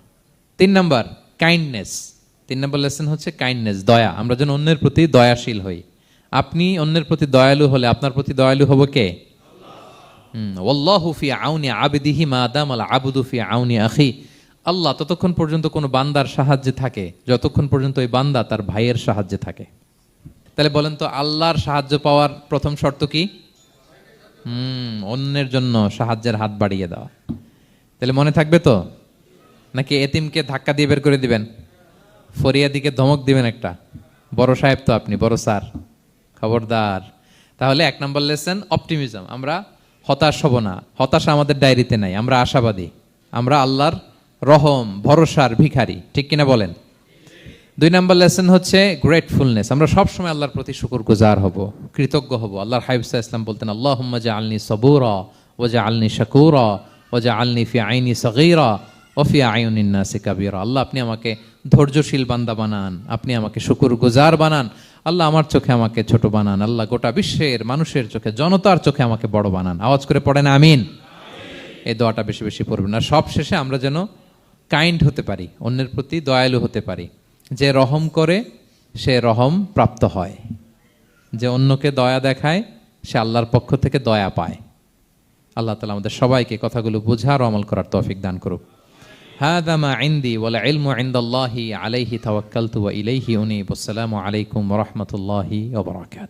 3 নাম্বার কাইন্ডনেস। 3 নম্বর লেসন হচ্ছে কাইন্ডনেস, দয়া। আমরা যেন অন্যের প্রতি দয়াশীল হই। আপনি অন্যের প্রতি দয়ালু হলে আপনার প্রতি দয়ালু হবো কে? ওয়াল্লাহু ফি আউনি আবদিহি মা দামাল আবদু ফি আউনি আখি। আল্লাহ ততক্ষণ পর্যন্ত কোনো বান্দার সাহায্যে থাকে যতক্ষণ পর্যন্ত ওই বান্দা তার ভাইয়ের সাহায্যে থাকে। তাহলে বলেন তো, আল্লাহর সাহায্য পাওয়ার প্রথম শর্ত কি? অন্যের জন্য সাহায্যের হাত বাড়িয়ে দেওয়া। তাহলে মনে থাকবে তো? নাকি এতিমকে ধাক্কা দিয়ে বের করে দিবেন, ফরিয়াদিকে ধমক দিবেন একটা? বড় সাহেব তো আপনি, বড় স্যার, খবরদার। তাহলে 1 নম্বর লেসন অপটিমিজম। আমরা হতাশ হব না, হতাশা আমাদের ডায়েরিতে নাই, আমরা আশাবাদী, আমরা আল্লাহর রহম ভরসার ভিখারি, ঠিক কিনা বলেন? 2 নম্বর লেসন হচ্ছে গ্রেটফুলনেস। আমরা সবসময় আল্লাহর প্রতি শুকরগুজার হব, কৃতজ্ঞ হব। আল্লাহর হাবিব সাল্লাল্লাহু আলাইহি ওয়াসাল্লাম বলতেন, আল্লাহুম্মা জাআলনি সাবুরা ওয়া জাআলনি শাকুরা ওয়া জাআলনি ফি আইনি সাগীরা ওয়া ফি আয়ুনিন নাসি কাবীরা। আল্লাহ আপনি আমাকে ধৈর্যশীল বান্দা বানান, আপনি আমাকে শুকরগুজার বানান। আল্লাহ আমার চোখে আমাকে ছোট বানান। আল্লাহ গোটা বিশ্বের মানুষের চোখে, জনতার চোখে আমাকে বড় বানান। আওয়াজ করে পড়েন আমিন। এই দোয়াটা বেশি বেশি পড়বেন। আর সব শেষে আমরা যেন কাইন্ড হতে পারি, অন্যের প্রতি দয়ালু হতে পারি। যে রহম করে সে রহম প্রাপ্ত হয়, যে অন্যকে দয়া দেখায় সে আল্লাহর পক্ষ থেকে দয়া পায়। আল্লাহ তাআলা আমাদের সবাইকে কথাগুলো বোঝার ও আমল করার তৌফিক দান করুক। হাযা মা ইনদি ওয়াল ইলমু ইনদাল্লাহি আলাইহি তাওয়াক্কালতু ওয়া ইলাইহি উনীব। আসসালামু আলাইকুম ওয়া রাহমাতুল্লাহি ওয়া বারাকাতুহু।